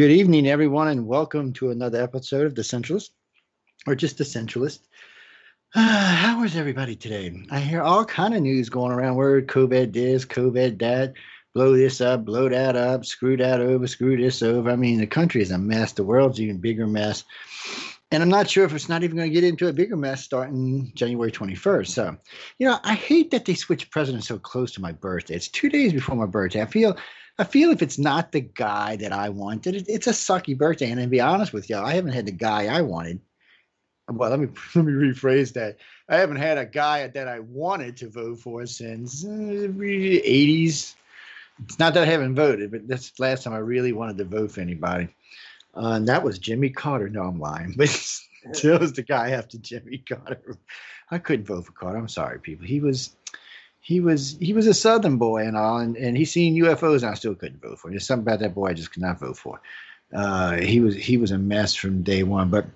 Good evening, everyone, and welcome to another episode of The Centralist, or just The Centralist. How is everybody today? I hear all kind of news going around. Word, COVID this, COVID that, blow this up, blow that up, screw that over, screw this over. I mean, the country is a mess. The world's an even bigger mess. And I'm not sure if it's not even going to get into a bigger mess starting January 21st. So, I hate that they switched presidents so close to my birthday. It's 2 days before my birthday. I feel if it's not the guy that I wanted, it's a sucky birthday. And to be honest with you, I haven't had the guy I wanted. Well, let me rephrase that. I haven't had a guy that I wanted to vote for since the 80s. It's not that I haven't voted, but that's the last time I really wanted to vote for anybody. And that was Jimmy Carter. No, I'm lying. But that was the guy after Jimmy Carter. I couldn't vote for Carter. I'm sorry, people. He was a Southern boy and all, and he's seen UFOs, and I still couldn't vote for him. There's something about that boy I just could not vote for. He was a mess from day one. But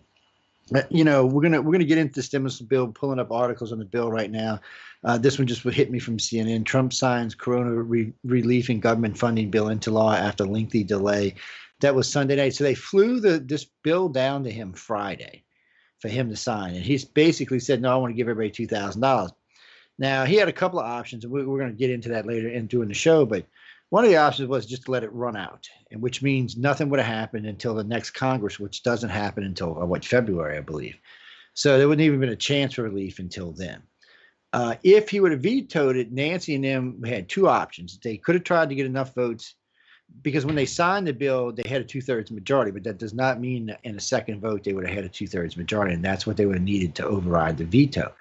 we're gonna get into the stimulus bill. Pulling up articles on the bill right now. This one just hit me from CNN. Trump signs Corona relief and government funding bill into law after lengthy delay. That was Sunday night. So they flew this bill down to him Friday for him to sign, and he's basically said, "No, I want to give everybody $2,000." Now, he had a couple of options, and we're going to get into that later in doing the show, but one of the options was just to let it run out, and which means nothing would have happened until the next Congress, which doesn't happen until, February, I believe. So there wouldn't even been a chance for relief until then. If he would have vetoed it, Nancy and them had two options. They could have tried to get enough votes, because when they signed the bill, they had a 2/3 majority, but that does not mean that in a second vote they would have had a 2/3 majority, and that's what they would have needed to override the veto.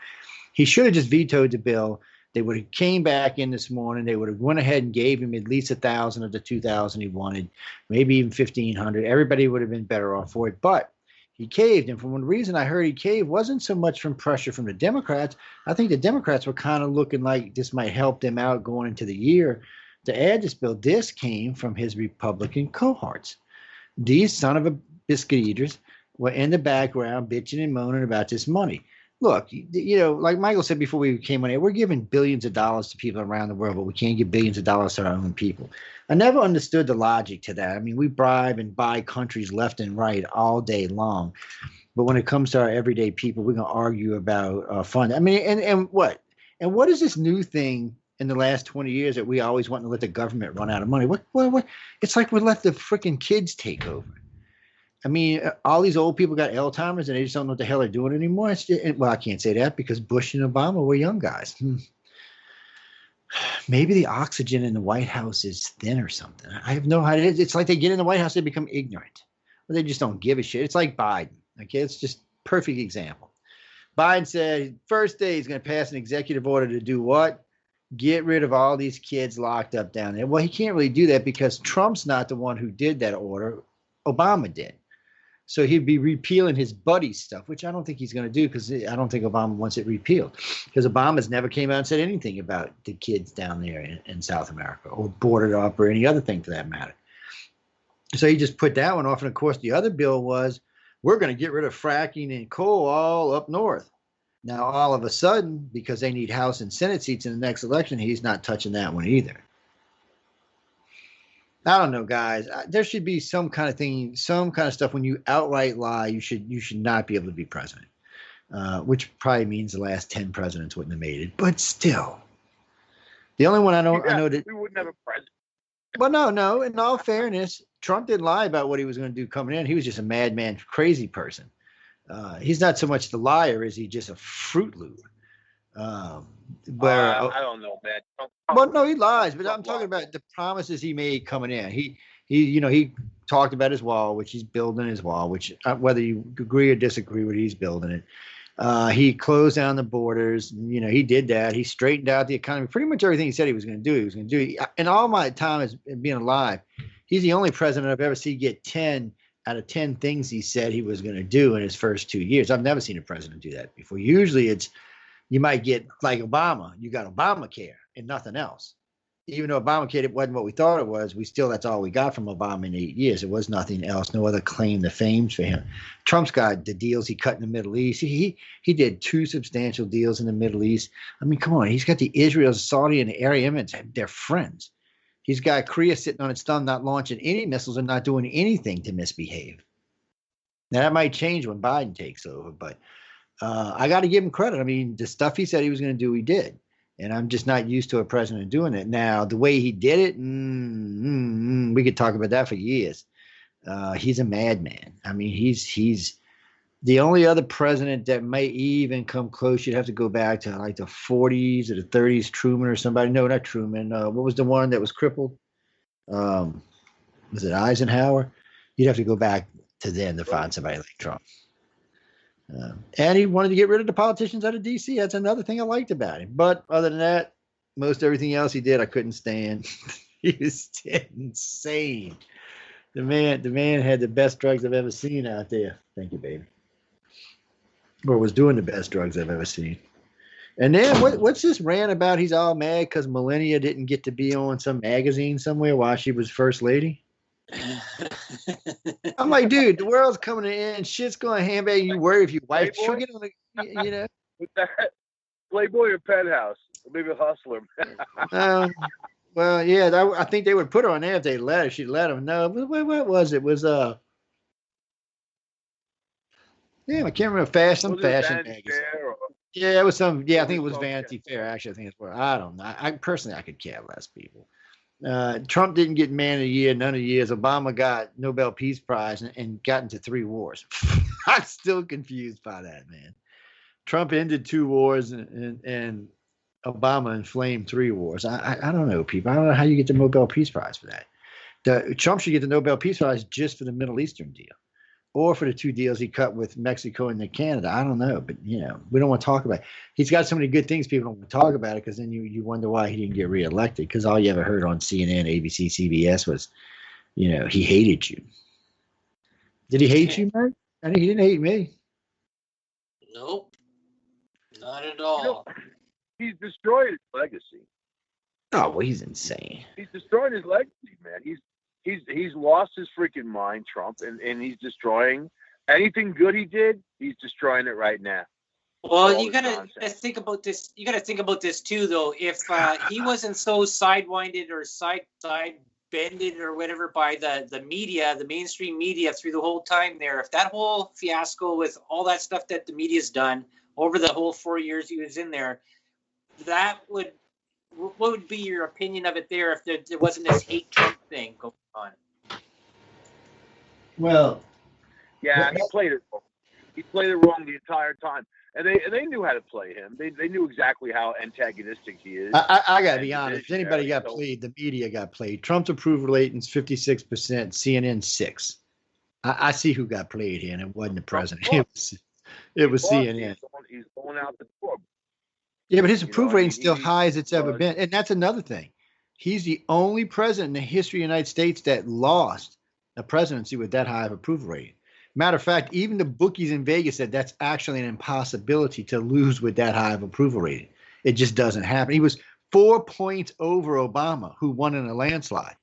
He should have just vetoed the bill. They would have came back in this morning. They would have went ahead and gave him at least 1,000 of the 2,000 he wanted, maybe even 1,500. Everybody would have been better off for it. But he caved. And from one reason I heard he caved wasn't so much from pressure from the Democrats. I think the Democrats were kind of looking like this might help them out going into the year to add this bill. This came from his Republican cohorts. These son of a biscuit eaters were in the background bitching and moaning about this money. Look, like Michael said before we came on here, we're giving billions of dollars to people around the world, but we can't give billions of dollars to our own people. I never understood the logic to that. I mean, we bribe and buy countries left and right all day long. But when it comes to our everyday people, we're going to argue about funding. I mean, and what? And what is this new thing in the last 20 years that we always want to let the government run out of money? What? It's like we let the freaking kids take over. I mean, all these old people got Alzheimer's and they just don't know what the hell they're doing anymore. Well, I can't say that because Bush and Obama were young guys. Maybe the oxygen in the White House is thin or something. I have no idea. It's like they get in the White House, they become ignorant. Or they just don't give a shit. It's like Biden. Okay, it's just perfect example. Biden said first day he's going to pass an executive order to do what? Get rid of all these kids locked up down there. Well, he can't really do that because Trump's not the one who did that order. Obama did. So he'd be repealing his buddy stuff, which I don't think he's going to do because I don't think Obama wants it repealed. Because Obama's never came out and said anything about the kids down there in South America or boarded up or any other thing for that matter. So he just put that one off. And, of course, the other bill was we're going to get rid of fracking and coal all up north. Now, all of a sudden, because they need House and Senate seats in the next election, he's not touching that one either. I don't know, guys. There should be some kind of thing, some kind of stuff. When you outright lie, you should not be able to be president, which probably means the last 10 presidents wouldn't have made it. But still, the only one I know that we wouldn't have a president. Well, no. In all fairness, Trump didn't lie about what he was going to do coming in. He was just a madman, crazy person. He's not so much the liar as he just a Fruit Loop. I don't know, man. Well, no, he lies, but I'm talking about the promises he made coming in. He talked about his wall, which he's building his wall, which whether you agree or disagree with, he's building it. He closed down the borders. He did that. He straightened out the economy. Pretty much everything he said he was going to do. In all my time as being alive, he's the only president I've ever seen get 10 out of 10 things he said he was going to do in his first 2 years. I've never seen a president do that before. Usually it's, you might get like Obama. You got Obamacare and nothing else. Even though Obamacare wasn't what we thought it was, that's all we got from Obama in 8 years. It was nothing else, no other claim to fame for him. Trump's got the deals he cut in the Middle East. He did 2 substantial deals in the Middle East. I mean, come on. He's got the Israel, Saudi, and the Arab Emirates. They're friends. He's got Korea sitting on its thumb, not launching any missiles and not doing anything to misbehave. Now, that might change when Biden takes over, but I got to give him credit. I mean, the stuff he said he was going to do, he did. And I'm just not used to a president doing it. Now, the way he did it, we could talk about that for years. He's a madman. I mean, he's the only other president that may even come close. You'd have to go back to like the 40s or the 30s, Truman or somebody. No, not Truman. What was the one that was crippled? Was it Eisenhower? You'd have to go back to then to find somebody like Trump. And he wanted to get rid of the politicians out of D.C. That's another thing I liked about him. But other than that, most everything else he did, I couldn't stand. He was insane. The man had the best drugs I've ever seen out there. Thank you, baby. Or was doing the best drugs I've ever seen. And then what's this rant about? He's all mad because Melania didn't get to be on some magazine somewhere while she was first lady. I'm like, dude, the world's coming in. Shit's going to handbag. You worry if your wife, she'll get on the, you know. Playboy or Penthouse? Maybe a Hustler. Well, yeah, I think they would put her on there if they let her. She'd let them know. What was it? It was I can't remember. Fashion magazine. Yeah, it was some. Yeah, I think it was Vanity Fair. Actually, I think it's where. I don't know. I personally, I could care less, people. Trump didn't get Man of the Year, none of the years. Obama got Nobel Peace Prize and got into 3 wars. I'm still confused by that, man. Trump ended 2 wars and Obama inflamed 3 wars. I don't know, people. I don't know how you get the Nobel Peace Prize for that. Trump should get the Nobel Peace Prize just for the Middle Eastern deal, or for the 2 deals he cut with Mexico and Canada. I don't know, but you know, we don't want to talk about it. He's got so many good things, people don't want to talk about it, because then you wonder why he didn't get reelected, because all you ever heard on CNN, ABC, CBS was, you know, he hated you. Did he hate you, Mark? I think he didn't hate me. Nope. Not at all. You know, he's destroyed his legacy. Oh, well, he's insane. He's destroying his legacy, man. He's lost his freaking mind, Trump, and he's destroying anything good he did. He's destroying it right now. Well, you gotta think about this. You gotta think about this too, though. If he wasn't so sidewinded or side bended or whatever by the media, the mainstream media through the whole time there, if that whole fiasco with all that stuff that the media's done over the whole 4 years he was in there, what would be your opinion of it there if there wasn't this hate Trump thing going on? Well, yeah, he played it wrong. He played it wrong the entire time, and they knew how to play him. They knew exactly how antagonistic he is. I got to be honest. If anybody got played, the media got played. Trump's approval rating's 56%, CNN 6%. I see who got played here, and it wasn't the president. It was CNN. He's going out the door. Yeah, but his approval rating's still high as it's ever been. And that's another thing. He's the only president in the history of the United States that lost a presidency with that high of approval rating. Matter of fact, even the bookies in Vegas said that's actually an impossibility to lose with that high of approval rating. It just doesn't happen. He was 4 points over Obama, who won in a landslide.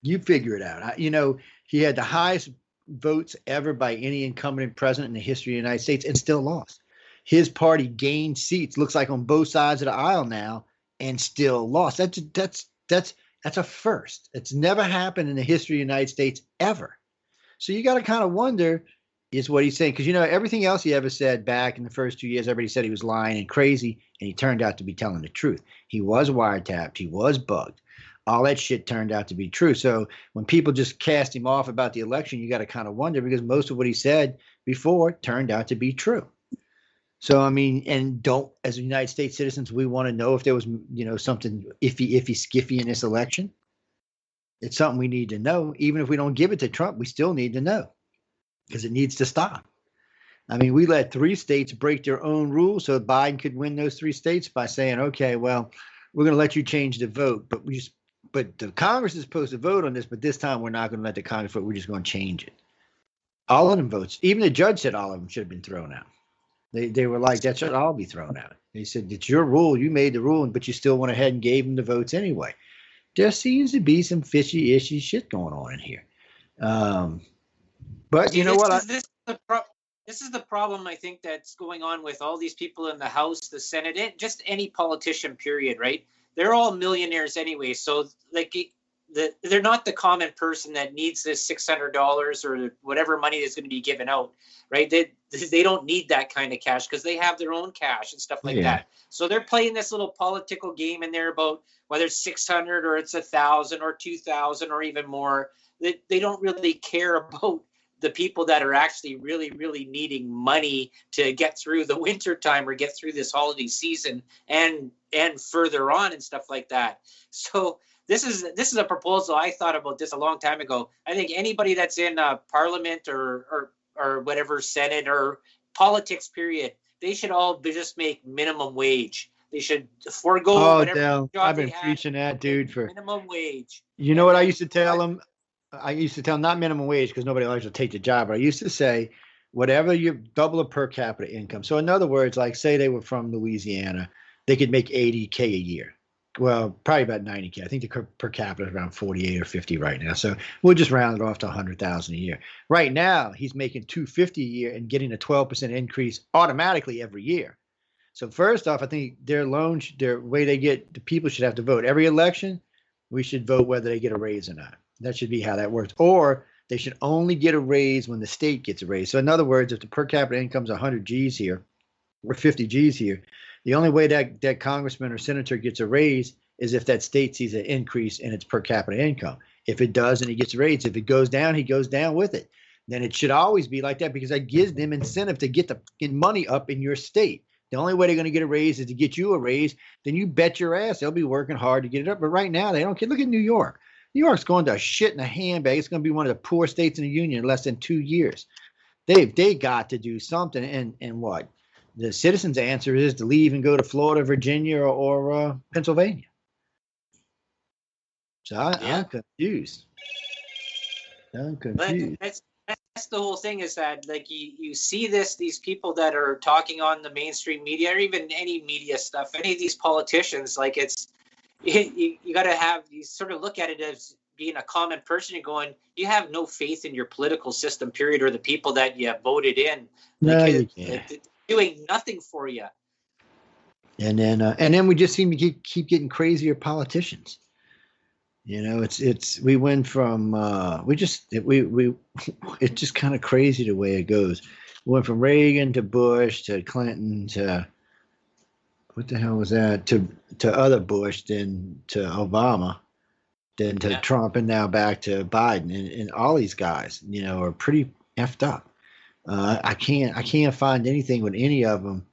You figure it out. You know, he had the highest votes ever by any incumbent president in the history of the United States and still lost. His party gained seats, looks like on both sides of the aisle now, and still lost. That's a first. It's never happened in the history of the United States ever. So you got to kind of wonder, is what he's saying, because you know everything else he ever said back in the first 2 years, everybody said he was lying and crazy, and he turned out to be telling the truth. He was wiretapped, he was bugged. All that shit turned out to be true. So when people just cast him off about the election, you got to kind of wonder, because most of what he said before turned out to be true. So, I mean, and as United States citizens, we want to know if there was, you know, something iffy, skiffy in this election. It's something we need to know. Even if we don't give it to Trump, we still need to know, because it needs to stop. I mean, we let 3 states break their own rules so Biden could win those 3 states by saying, okay, well, we're going to let you change the vote, but the Congress is supposed to vote on this, but this time we're not going to let the Congress vote. We're just going to change it. All of them votes. Even the judge said all of them should have been thrown out. They were like, that should all be thrown out. They said, it's your rule. You made the rule, but you still went ahead and gave them the votes anyway. There seems to be some fishy shit going on in here. But you know what? This is the problem, I think, that's going on with all these people in the House, the Senate, just any politician, period, right? they're all millionaires anyway. So like they're not the common person that needs this $600 or whatever money is going to be given out, right? They don't need that kind of cash because they have their own cash and stuff like that. So they're playing this little political game in there about whether it's 600 or it's 1,000 or 2,000 or even more. They don't really care about the people that are actually really, really needing money to get through the winter time or get through this holiday season and further on and stuff like that. So this is a proposal. I thought about this a long time ago. I think anybody that's in Parliament or whatever, Senate or politics, period, they should all just make minimum wage. They should forego whatever Del, job I've been they have, preaching that, dude, for minimum wage. You know what I used to tell them? I used to tell not minimum wage because nobody likes to take the job, but I used to say whatever you double a per capita income. So in other words, like say they were from Louisiana, they could make $80K a year. Well, probably about $90K. I think the per capita is around 48 or 50 right now. So we'll just round it off to 100,000 a year. Right now, he's making $250 a year and getting a 12% increase automatically every year. So first off, I think their way they get, the people should have to vote. Every election, we should vote whether they get a raise or not. That should be how that works. Or they should only get a raise when the state gets a raise. So in other words, if the per capita income is 100 G's here or 50 G's here, the only way that congressman or senator gets a raise is if that state sees an increase in its per capita income. If it does, and he gets a raise. If it goes down, he goes down with it. Then it should always be like that because that gives them incentive to get the money up in your state. The only way they're going to get a raise is to get you a raise. Then you bet your ass they'll be working hard to get it up. But right now, they don't care. Look at New York. New York's going to shit in a handbag. It's going to be one of the poor states in the union in less than 2 years. They got to do something. And what? The citizens' answer is to leave and go to Florida, Virginia, or Pennsylvania. So I'm confused. That's the whole thing is that like you see these people that are talking on the mainstream media or even any media stuff, any of these politicians, like you got to have, you sort of look at it as being a common person and going, you have no faith in your political system, period, or the people that you voted in. No, you can't. Doing nothing for you. And then we just seem to keep getting crazier politicians. You know, we went from it's just kind of crazy the way it goes. We went from Reagan to Bush to Clinton to what the hell was that to other Bush, then to Obama, then to Trump, and now back to Biden, and all these guys, you know, are pretty effed up. I can't find anything with any of them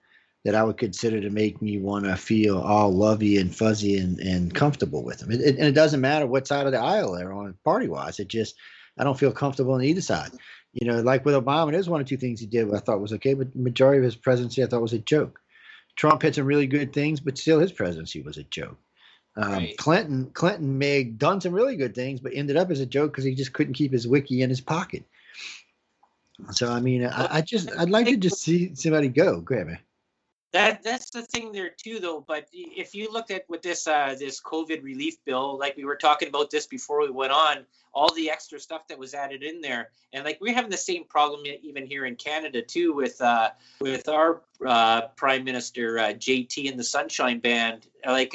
that I would consider to make me want to feel all lovey and fuzzy and comfortable with them. And it doesn't matter what side of the aisle they're on party-wise. I don't feel comfortable on either side. You know, like with Obama, there's one or two things he did I thought was okay, but the majority of his presidency I thought was a joke. Trump had some really good things, but still his presidency was a joke. Right. Clinton may have done some really good things, but ended up as a joke because he just couldn't keep his wiki in his pocket. So, I mean, I'd like to just see somebody go. Go ahead, man. That's the thing there too, though. But if you looked at with this COVID relief bill, like we were talking about this before we went on, all the extra stuff that was added in there, and like we're having the same problem even here in Canada too with our Prime Minister JT and the Sunshine Band, like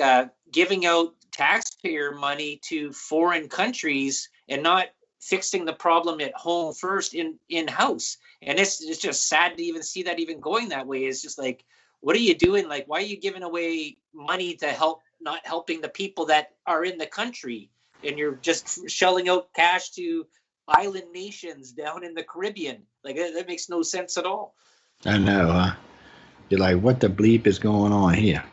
giving out taxpayer money to foreign countries and not fixing the problem at home first in house. And it's just sad to even see that even going that way. It's just like, what are you doing? Like, why are you giving away money to help, not helping the people that are in the country? And you're just shelling out cash to island nations down in the Caribbean. Like, that makes no sense at all. I know. You're like, what the bleep is going on here?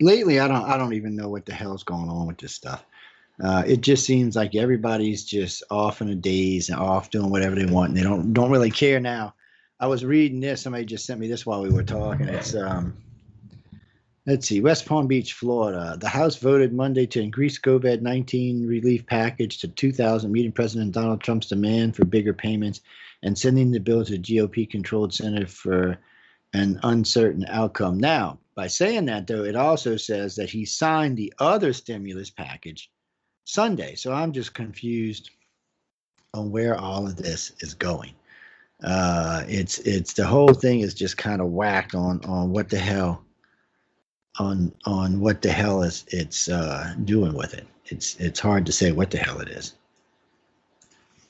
Lately, I don't even know what the hell's going on with this stuff. It just seems like everybody's just off in a daze and off doing whatever they want, and they don't really care now. I was reading this. Somebody just sent me this while we were talking. It's let's see, West Palm Beach, Florida. The House voted Monday to increase COVID-19 relief package to $2,000, meeting President Donald Trump's demand for bigger payments and sending the bill to the GOP-controlled Senate for an uncertain outcome. Now, by saying that, though, it also says that he signed the other stimulus package Sunday. So I'm just confused on where all of this is going. It's the whole thing is just kind of whacked on what the hell on what the hell it's doing with it. It's hard to say what the hell it is.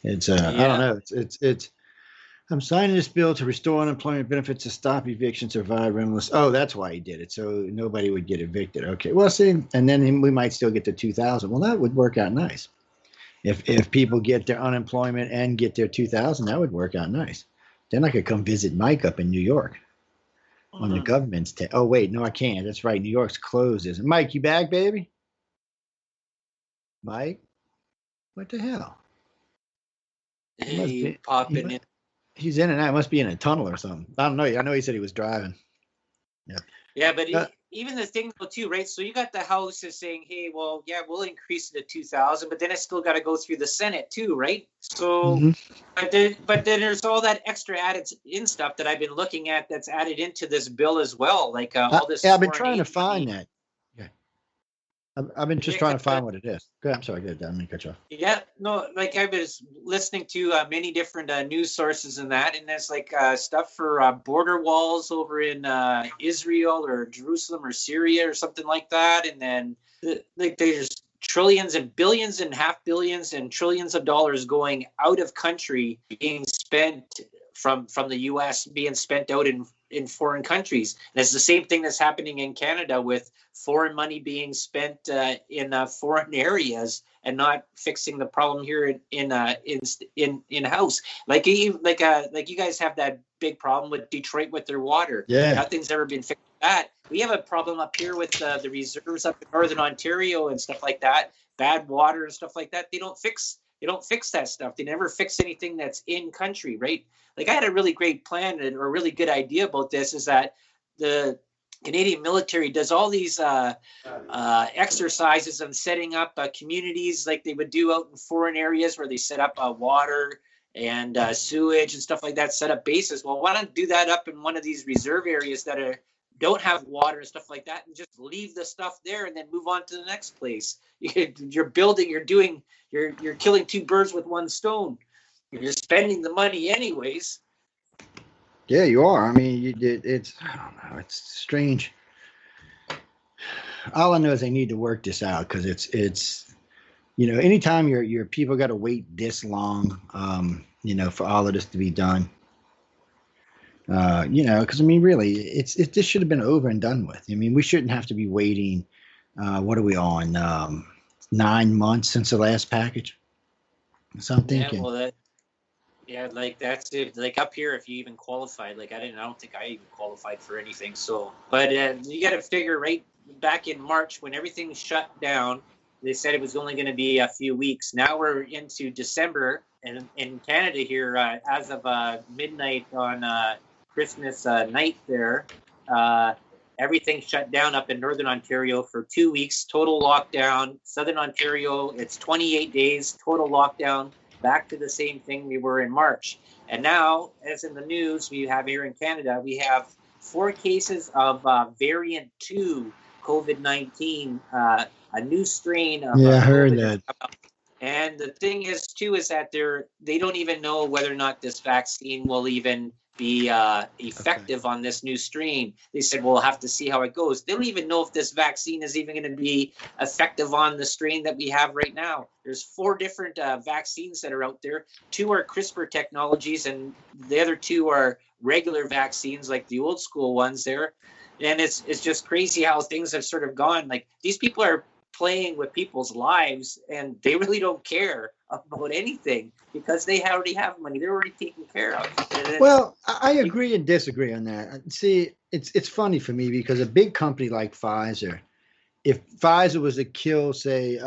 It's I don't know. It's I'm signing this bill to restore unemployment benefits to stop evictions or provide rentless. Oh, that's why he did it, so nobody would get evicted. Okay, well, see, and then we might still get the 2,000. Well, that would work out nice. If people get their unemployment and get their 2,000, that would work out nice. Then I could come visit Mike up in New York on the government's. Oh wait, no, I can't. That's right. New York's closed, isn't it? Mike, you back, baby? Mike, what the hell? He popping in. He's in and out. Must be in a tunnel or something. I don't know. I know he said he was driving. Yeah. Yeah, but even the thing though too, right? So you got the House is saying, "Hey, well, yeah, we'll increase it to 2,000," but then it's still got to go through the Senate too, right? So, but then there's all that extra added in stuff that I've been looking at that's added into this bill as well, like all this. Yeah, I've been trying to find that. I've been just trying to find what it is. Good. I'm sorry. Good. I'm going to cut you off. Yeah. No, like I was listening to many different news sources and that, and there's like stuff for border walls over in Israel or Jerusalem or Syria or something like that. And then like there's trillions and billions and half billions and trillions of dollars going out of country being spent from the U.S. being spent out in foreign countries. And it's the same thing that's happening in Canada with foreign money being spent in foreign areas and not fixing the problem here in house. Like you guys have that big problem with Detroit with their water. Yeah, nothing's ever been fixed with that. We have a problem up here with the reserves up in Northern Ontario and stuff like that. Bad water and stuff like that. They don't fix that stuff. They never fix anything that's in country, right? Like I had a really great plan or a really good idea about this is that the Canadian military does all these exercises on setting up communities like they would do out in foreign areas where they set up water and sewage and stuff like that, set up bases. Well, why not do that up in one of these reserve areas that don't have water and stuff like that and just leave the stuff there and then move on to the next place. You're killing two birds with one stone. You're spending the money anyways. Yeah, you are. I mean, it's I don't know. It's strange. All I know is they need to work this out because it's anytime your people got to wait this long, for all of this to be done. Because I mean, really, this should have been over and done with. I mean, we shouldn't have to be waiting. What are we on? 9 months since the last package. So I'm thinking. Like that's it. Like up here, if you even qualified, like I don't think I even qualified for anything. So, but you got to figure right back in March when everything shut down, they said it was only going to be a few weeks. Now we're into December, and in Canada here, as of midnight on Christmas night there, everything shut down up in Northern Ontario for 2 weeks, total lockdown. Southern Ontario, it's 28 days, total lockdown. Back to the same thing we were in March. And now, as in the news we have here in Canada, we have 4 cases of variant 2 COVID-19, a new strain of I heard that. And the thing is, too, is that they don't even know whether or not this vaccine will even be effective on this new strain. They said, we'll have to see how it goes. They don't even know if this vaccine is even going to be effective on the strain that we have right now. There's 4 different vaccines that are out there. 2 are CRISPR technologies, and the other 2 are regular vaccines, like the old school ones there. And it's just crazy how things have sort of gone. Like, these people are playing with people's lives, and they really don't care about anything because they already have money. They're already taken care of. Well, I agree and disagree on that. See, it's funny for me because a big company like Pfizer, if Pfizer was to kill, say,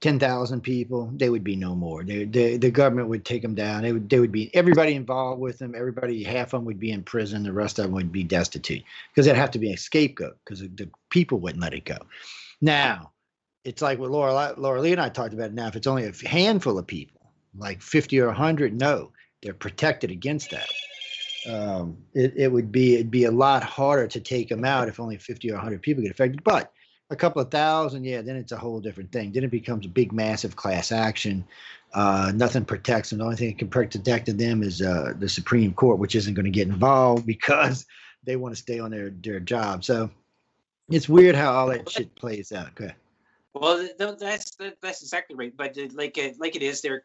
10,000 people, they would be no more. The government would take them down. They would be everybody involved with them. Everybody, half of them would be in prison. The rest of them would be destitute because there'd have to be a scapegoat because the people wouldn't let it go. Now, it's like what Laura Lee and I talked about. Now, if it's only a handful of people, like 50 or 100, no, they're protected against that. It'd be a lot harder to take them out if only 50 or 100 people get affected. But a couple of thousand, then it's a whole different thing. Then it becomes a big, massive class action. Nothing protects them. The only thing that can protect them is the Supreme Court, which isn't going to get involved because they want to stay on their job. So it's weird how all that shit plays out. Okay. Well, that's exactly right. But like it is, they're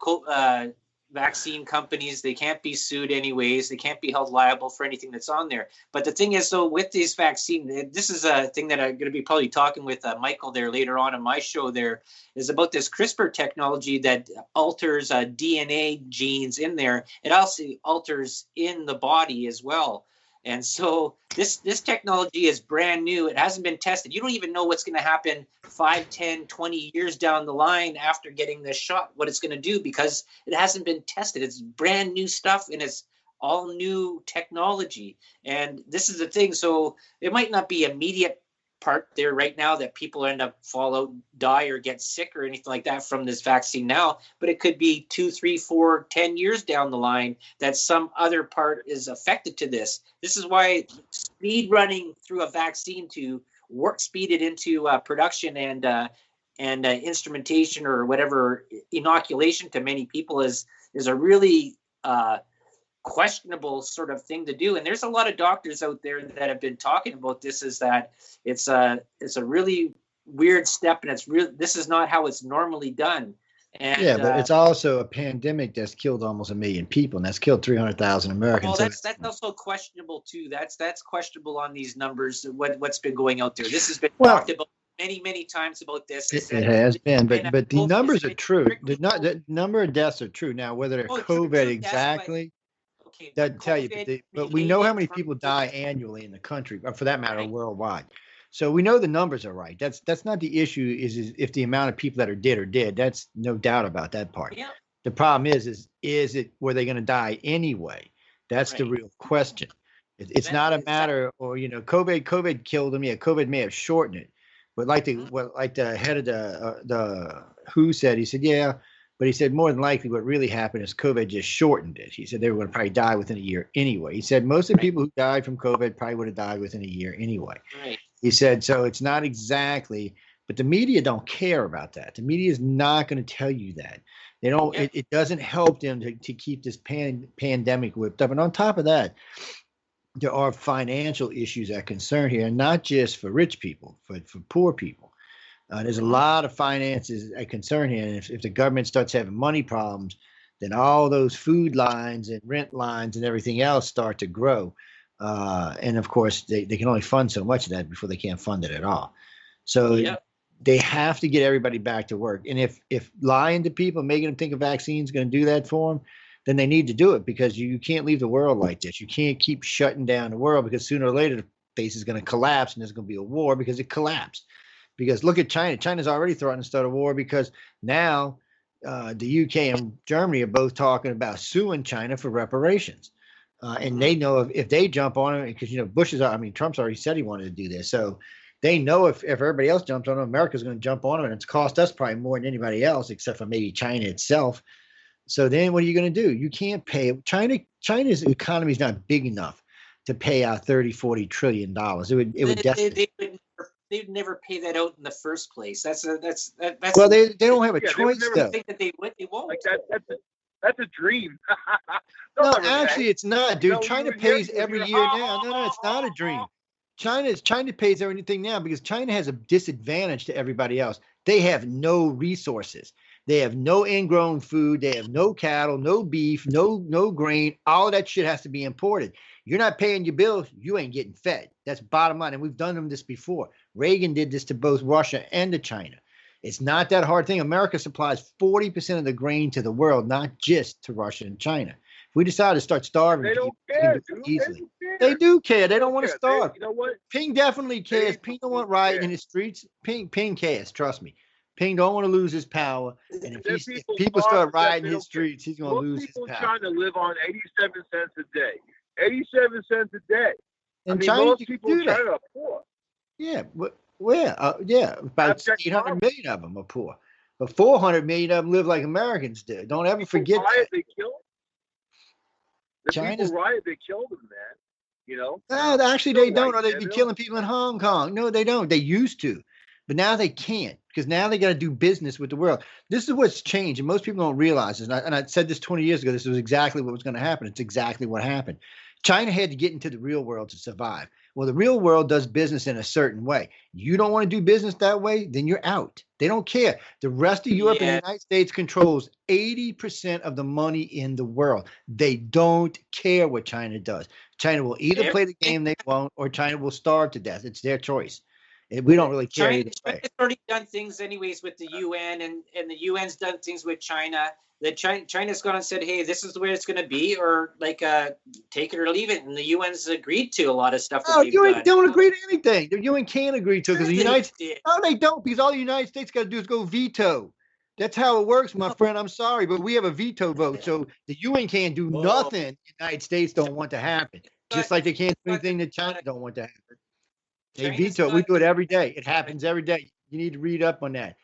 vaccine companies. They can't be sued anyways. They can't be held liable for anything that's on there. But the thing is, though, with these vaccines, this is a thing that I'm going to be probably talking with Michael there later on in my show. There is about this CRISPR technology that alters DNA genes in there. It also alters in the body as well. And so this technology is brand new. It hasn't been tested. You don't even know what's going to happen 5, 10, 20 years down the line after getting this shot, what it's going to do, because it hasn't been tested. It's brand new stuff, and it's all new technology. And this is the thing. So it might not be immediate part there right now that people end up fall out, die, or get sick or anything like that from this vaccine now, but it could be 2, 3, 4, 10 years down the line that some other part is affected to this. This is why speed running through a vaccine to speed it into production and instrumentation or whatever inoculation to many people is a really questionable sort of thing to do. And there's a lot of doctors out there that have been talking about this, is that it's a really weird step, and this is not how it's normally done. And yeah, but it's also a pandemic that's killed almost 1 million people, and that's killed 300,000 Americans. Well, that's also questionable too. That's questionable on these numbers. What's been going out there? This has been talked about many times about this. It has been, but the numbers are true. The number of deaths are true. Now, whether they're COVID exactly. Doesn't tell you, but we know how many people die annually in the country, or for that matter, worldwide. So we know the numbers are right. That's not the issue. Is if the amount of people that are dead are dead. That's no doubt about that part. Yeah. The problem is it were they going to die anyway? That's the real question. It's not a matter, or COVID killed them. Yeah, COVID may have shortened it, but like the head of the WHO said, he said, yeah. But he said more than likely what really happened is COVID just shortened it. He said they were going to probably die within a year anyway. He said most of the people who died from COVID probably would have died within a year anyway. Right. He said, so it's not exactly, but the media don't care about that. The media is not going to tell you that. They don't. Yeah. It doesn't help them to keep this pandemic whipped up. And on top of that, there are financial issues that concern here, and not just for rich people, but for poor people. There's a lot of finances a concern here, and if the government starts having money problems, then all those food lines and rent lines and everything else start to grow. And of course, they can only fund so much of that before they can't fund it at all. So they have to get everybody back to work. And if lying to people, making them think a vaccine is going to do that for them, then they need to do it, because you can't leave the world like this. You can't keep shutting down the world, because sooner or later the base is going to collapse, and there's going to be a war because it collapsed. Because look at China. China's already threatening to start a war, because now the UK and Germany are both talking about suing China for reparations. And they know if they jump on it, because, Trump's already said he wanted to do this. So they know if everybody else jumps on it, America's going to jump on it. And it's cost us probably more than anybody else, except for maybe China itself. So then what are you going to do? You can't pay. China's economy is not big enough to pay out $30-40 trillion. It would definitely. They'd never pay that out in the first place. That's well, they don't have a choice, though. Think that they won't. Like that's a dream. No, actually, it's not, dude. China pays every year now. No, it's not a dream. China pays everything now because China has a disadvantage to everybody else. They have no resources. They have no ingrown food. They have no cattle, no beef, no grain. All of that shit has to be imported. You're not paying your bills, you ain't getting fed. That's bottom line. And we've done this before. Reagan did this to both Russia and to China. It's not that hard thing. America supplies 40% of the grain to the world, not just to Russia and China. If we decide to start starving, they don't care, easily. They do care. They don't want to starve. You know what? Ping definitely cares. Ping don't want rioting in the streets. Ping cares. Trust me. Ping don't want to lose his power. And if people start rioting in his streets, he's going to lose his power. People trying to live on 87 cents a day. 87 cents a day. And China, most people in China are poor. Yeah, about 800 million of them are poor. But 400 million of them live like Americans do. Don't ever forget that. They kill them. People riot, they kill them, man. No, actually they don't. Or they'd be killing people in Hong Kong. No, they don't. They used to. But now they can't, because now they got to do business with the world. This is what's changed, and most people don't realize this. And I said this 20 years ago. This was exactly what was going to happen. It's exactly what happened. China had to get into the real world to survive. Well, the real world does business in a certain way. You don't want to do business that way, then you're out. They don't care. The rest of Europe and the United States controls 80% of the money in the world. They don't care what China does. China will either play the game they want, or China will starve to death. It's their choice. We don't really care either way. China's already done things anyways with the UN, and the UN's done things with China. That China's gone and said, hey, this is the way it's going to be, or like take it or leave it. And the UN's agreed to a lot of stuff. No, UN don't agree to anything. The UN can't agree to, because the United States. No, they don't, because all the United States got to do is go veto. That's how it works, my friend. I'm sorry, but we have a veto vote. So the UN can't do nothing the United States don't want to happen. Just like they can't do anything that China don't want to happen. They veto. We do it every day. It happens every day. You need to read up on that.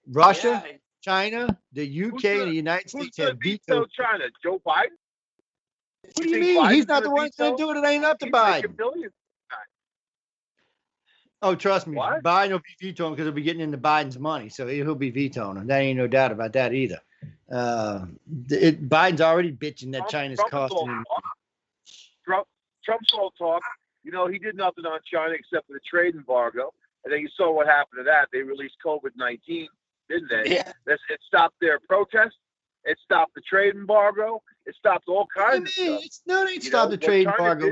Russia, China, the UK, and the United States have vetoed China. Joe Biden? What do you mean? He's not the one that's going to do it. It ain't up to Biden. Oh, trust me. What? Biden will be vetoing because he'll be getting into Biden's money. So he'll be vetoing him. There ain't no doubt about that either. Biden's already bitching that China's costing him. Trump's all talk. You know, he did nothing on China except for the trade embargo. And then you saw what happened to that. They released COVID-19, didn't they? Yeah. It stopped their protests. It stopped the trade embargo. It stopped all kinds of stuff. No, it stopped the trade embargo.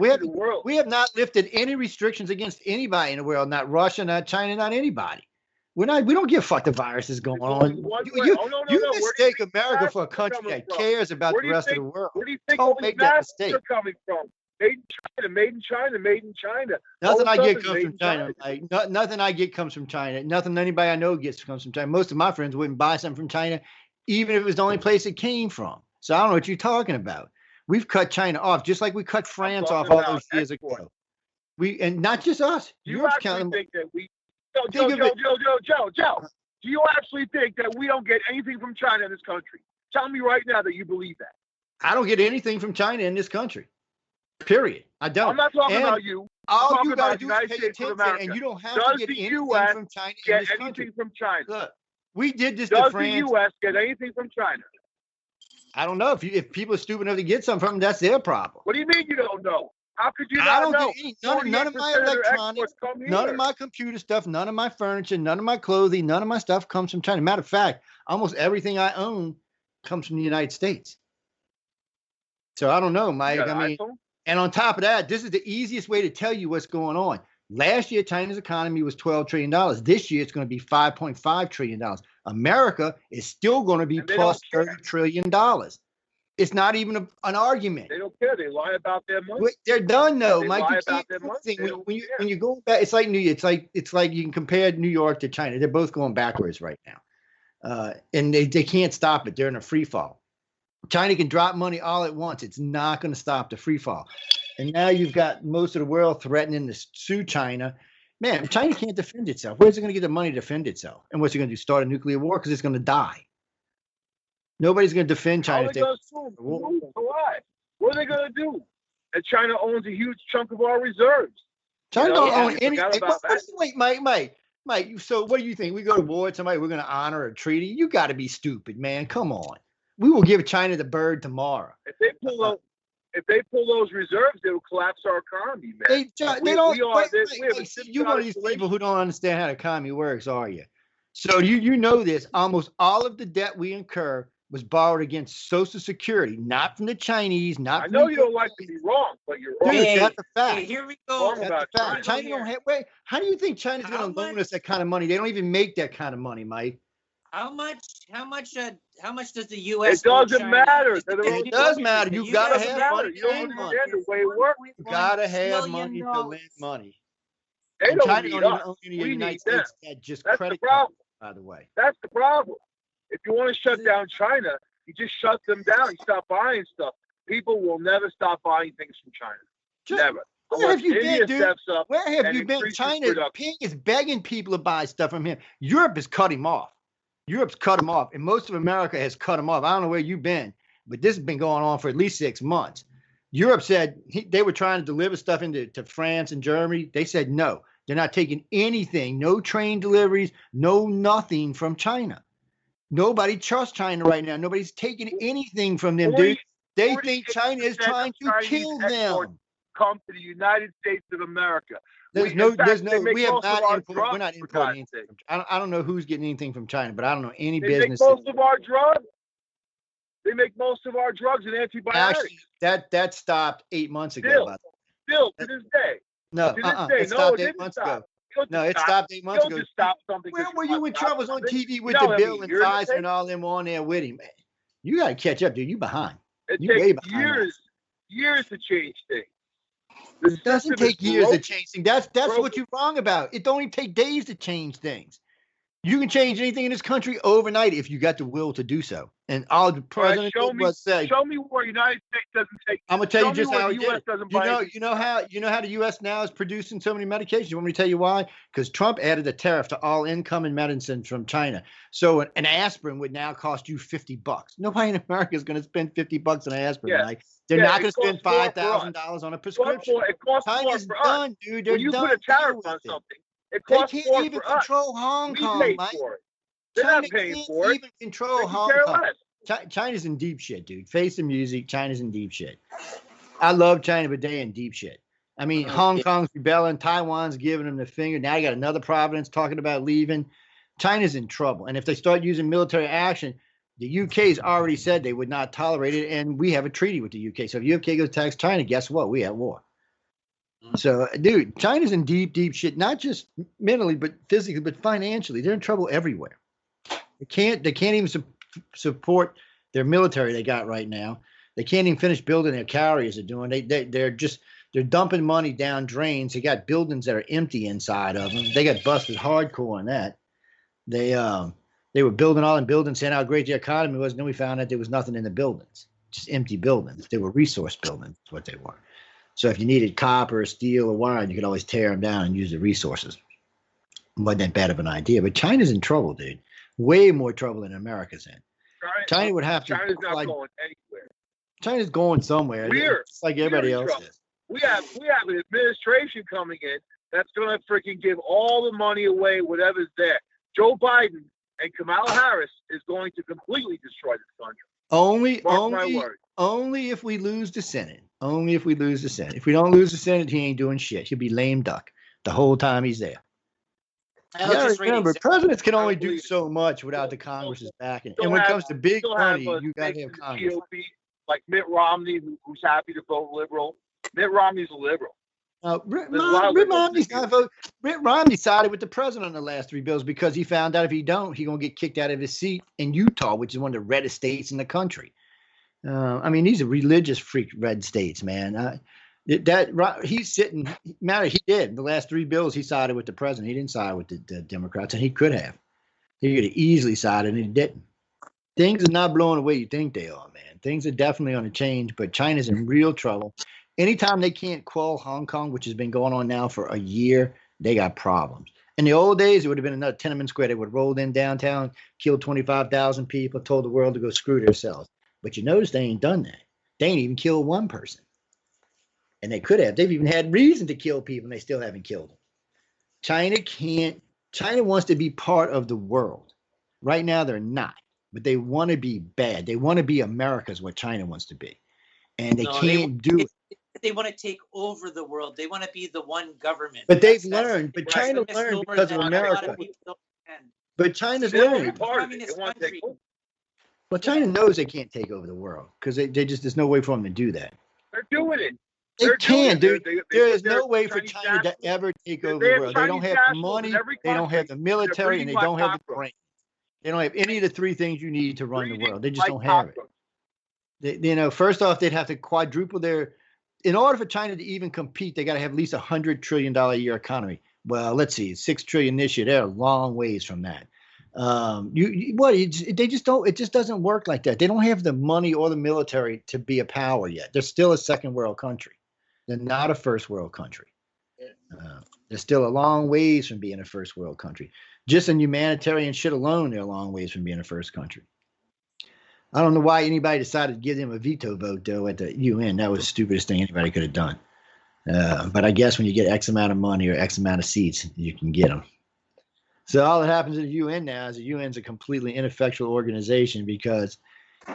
We have not lifted any restrictions against anybody in the world. Not Russia, not China, not anybody. We don't give a fuck the virus is going on. You mistake America for a country that cares about the rest of the world. Where do you think all these masks are coming from? Made in China. Nothing I get comes from China. Nothing I get comes from China. Nothing anybody I know gets comes from China. Most of my friends wouldn't buy something from China, even if it was the only place it came from. So I don't know what you're talking about. We've cut China off, just like we cut France off all those years ago. And not just us. You actually think that we... Joe, do you actually think that we don't get anything from China in this country? Tell me right now that you believe that. I don't get anything from China in this country. Period. I don't. I'm not talking about you. All you got to do is pay attention, and you don't have to get anything from China in this country. Anything from China? Look, we did this to France. Does the U.S. get anything from China? I don't know. If people are stupid enough to get something from them, that's their problem. What do you mean you don't know? How could you not know? None of my electronics, none of my computer stuff, none of my furniture, none of my clothing, none of my stuff comes from China. Matter of fact, almost everything I own comes from the United States. So I don't know, Mike. I mean... And on top of that, this is the easiest way to tell you what's going on. Last year, China's economy was $12 trillion. This year, it's going to be $5.5 trillion. America is still going to be plus $30 trillion. It's not even an argument. They don't care. They lie about their money. They're done, though, Mike. Lie about their money. When you go back, it's like it's like you can compare New York to China. They're both going backwards right now, and they can't stop it. They're in a free fall. China can drop money all at once. It's not going to stop the free fall. And now you've got most of the world threatening to sue China. Man, China can't defend itself. Where's it going to get the money to defend itself? And what's it going to do? Start a nuclear war? Because it's going to die. Nobody's going to defend China. What are they going to do? And China owns a huge chunk of our reserves. China don't own anything. Wait, Mike. So what do you think? We go to war with somebody, we're going to honor a treaty? You got to be stupid, man. Come on. We will give China the bird tomorrow. If they pull those reserves, they will collapse our economy, man. You're one of these people who don't understand how the economy works, are you? So you know this. Almost all of the debt we incur was borrowed against Social Security, not from the Chinese, not. I know you don't like to be wrong, but you're wrong. Dude, that's a fact. Hey, here we go. That's a fact. China don't have. Wait, how do you think China's going to loan us that kind of money? They don't even make that kind of money, Mike. How much does the U.S. It doesn't matter. It does matter. You gotta have money to lend money. The way it works. You gotta have money to lend money. They don't China need don't us. even own any of the We United need them. States that just That's credit the problem. Cards, by the way. That's the problem. If you want to shut down China, you just shut them down. You stop buying stuff. People will never stop buying things from China. Never. Where have you been, dude? Where have you been? China is begging people to buy stuff from him. Europe has cut him off. Europe's cut him off, and most of America has cut him off. I don't know where you've been, but this has been going on for at least 6 months. Europe said they were trying to deliver stuff to France and Germany. They said no. They're not taking anything, no train deliveries, no nothing from China. Nobody trusts China right now. Nobody's taking anything from them, dude. They think China is trying to kill them. come to the United States of America. We have not we're not importing anything. I don't know who's getting anything from China, but I don't know any business. They make most of our drugs. They make most of our drugs and antibiotics. Actually, that stopped 8 months ago. Still to this day. No, it stopped 8 months ago. No, it stopped 8 months ago. Where were you when Trump was on TV with the bill and Pfizer and all them on there with him? Man, you got to catch up, dude. You behind. It takes years to change things. It doesn't take years to change things. That's what you're wrong about. It don't even take days to change things. You can change anything in this country overnight if you got the will to do so. And all the president was saying. Show me where United States doesn't take. I'm gonna tell you just how he did it. You know how the U.S. now is producing so many medications. You want me to tell you why? Because Trump added a tariff to all incoming medicine from China. So an aspirin would now cost you $50. Nobody in America is going to spend $50 on an aspirin. Yeah. Like they're not going to spend $5,000 on a prescription. It costs more for us. Dude. They're when you put a tariff on something. They can't even control Hong Kong, Mike. They're not paying for it. Even control Hong Kong. China's in deep shit, dude. Face the music. China's in deep shit. I love China, but they're in deep shit. I mean, Hong Kong's rebelling. Taiwan's giving them the finger. Now you got another province talking about leaving. China's in trouble. And if they start using military action, the UK's already said they would not tolerate it. And we have a treaty with the UK. So if UK goes to attack China, guess what? We have war. So, dude, China's in deep, deep shit, not just mentally, but physically, but financially. They're in trouble everywhere. They can't even support their military they got right now. They can't even finish building their carriers they're doing. They're dumping money down drains. They got buildings that are empty inside of them. They got busted hardcore on that. They were building all in buildings, saying how great the economy was, and then we found out there was nothing in the buildings, just empty buildings. They were resource buildings, is what they were. So if you needed copper, steel, or wire, you could always tear them down and use the resources. Wasn't that bad of an idea. But China's in trouble, dude. Way more trouble than America's in. China would have to. China's not going anywhere. China's going somewhere. It's like everybody else is. We have an administration coming in that's going to freaking give all the money away, whatever's there. Joe Biden and Kamala Harris is going to completely destroy this country. Only if we lose the Senate. Only if we lose the Senate. If we don't lose the Senate, he ain't doing shit. He'll be lame duck the whole time he's there. Remember, presidents can only do so much without the Congress's backing. And when it comes to big money, you got to have Congress. GOP, like Mitt Romney, who's happy to vote liberal. Mitt Romney's a liberal. Mitt Romney sided with the president on the last three bills because he found out if he don't, he's going to get kicked out of his seat in Utah, which is one of the reddest states in the country. I mean, these are religious freak red states, man. He did the last three bills. He sided with the president. He didn't side with the Democrats, and he could have. He could have easily sided, and he didn't. Things are not blowing the way you think they are, man. Things are definitely going to change, but China's in real trouble. Anytime they can't quell Hong Kong, which has been going on now for a year, they got problems. In the old days, it would have been another Tiananmen Square. They would have rolled in downtown, killed 25,000 people, told the world to go screw themselves. But you notice they ain't done that. They ain't even killed one person. And they could have. They've even had reason to kill people, and they still haven't killed them. China wants to be part of the world. Right now, they're not. But they want to be bad. They want to be America is what China wants to be. And they can't do it. They want to take over the world. They want to be the one government. But they've learned. But China learned because of America. But China's learned. Well, China knows they can't take over the world because they just there's no way for them to do that. They're doing it. They can't, dude. There is no way for China to ever take over the world. They don't have the money, they don't have the military, and they don't have the brain. They don't have any of the three things you need to run the world. They just don't have it. First off, they'd have to quadruple their. In order for China to even compete, they got to have at least $100 trillion a year economy. Well, let's see, $6 trillion this year. They're a long ways from that. They just don't. It just doesn't work like that. They don't have the money or the military to be a power yet. They're still a second world country. They're not a first world country. They're still a long ways from being a first world country. Just in humanitarian shit alone, they're a long ways from being a first country. I don't know why anybody decided to give them a veto vote, though, at the UN. That was the stupidest thing anybody could have done. But I guess when you get X amount of money or X amount of seats, you can get them. So all that happens in the UN now is the UN's a completely ineffectual organization because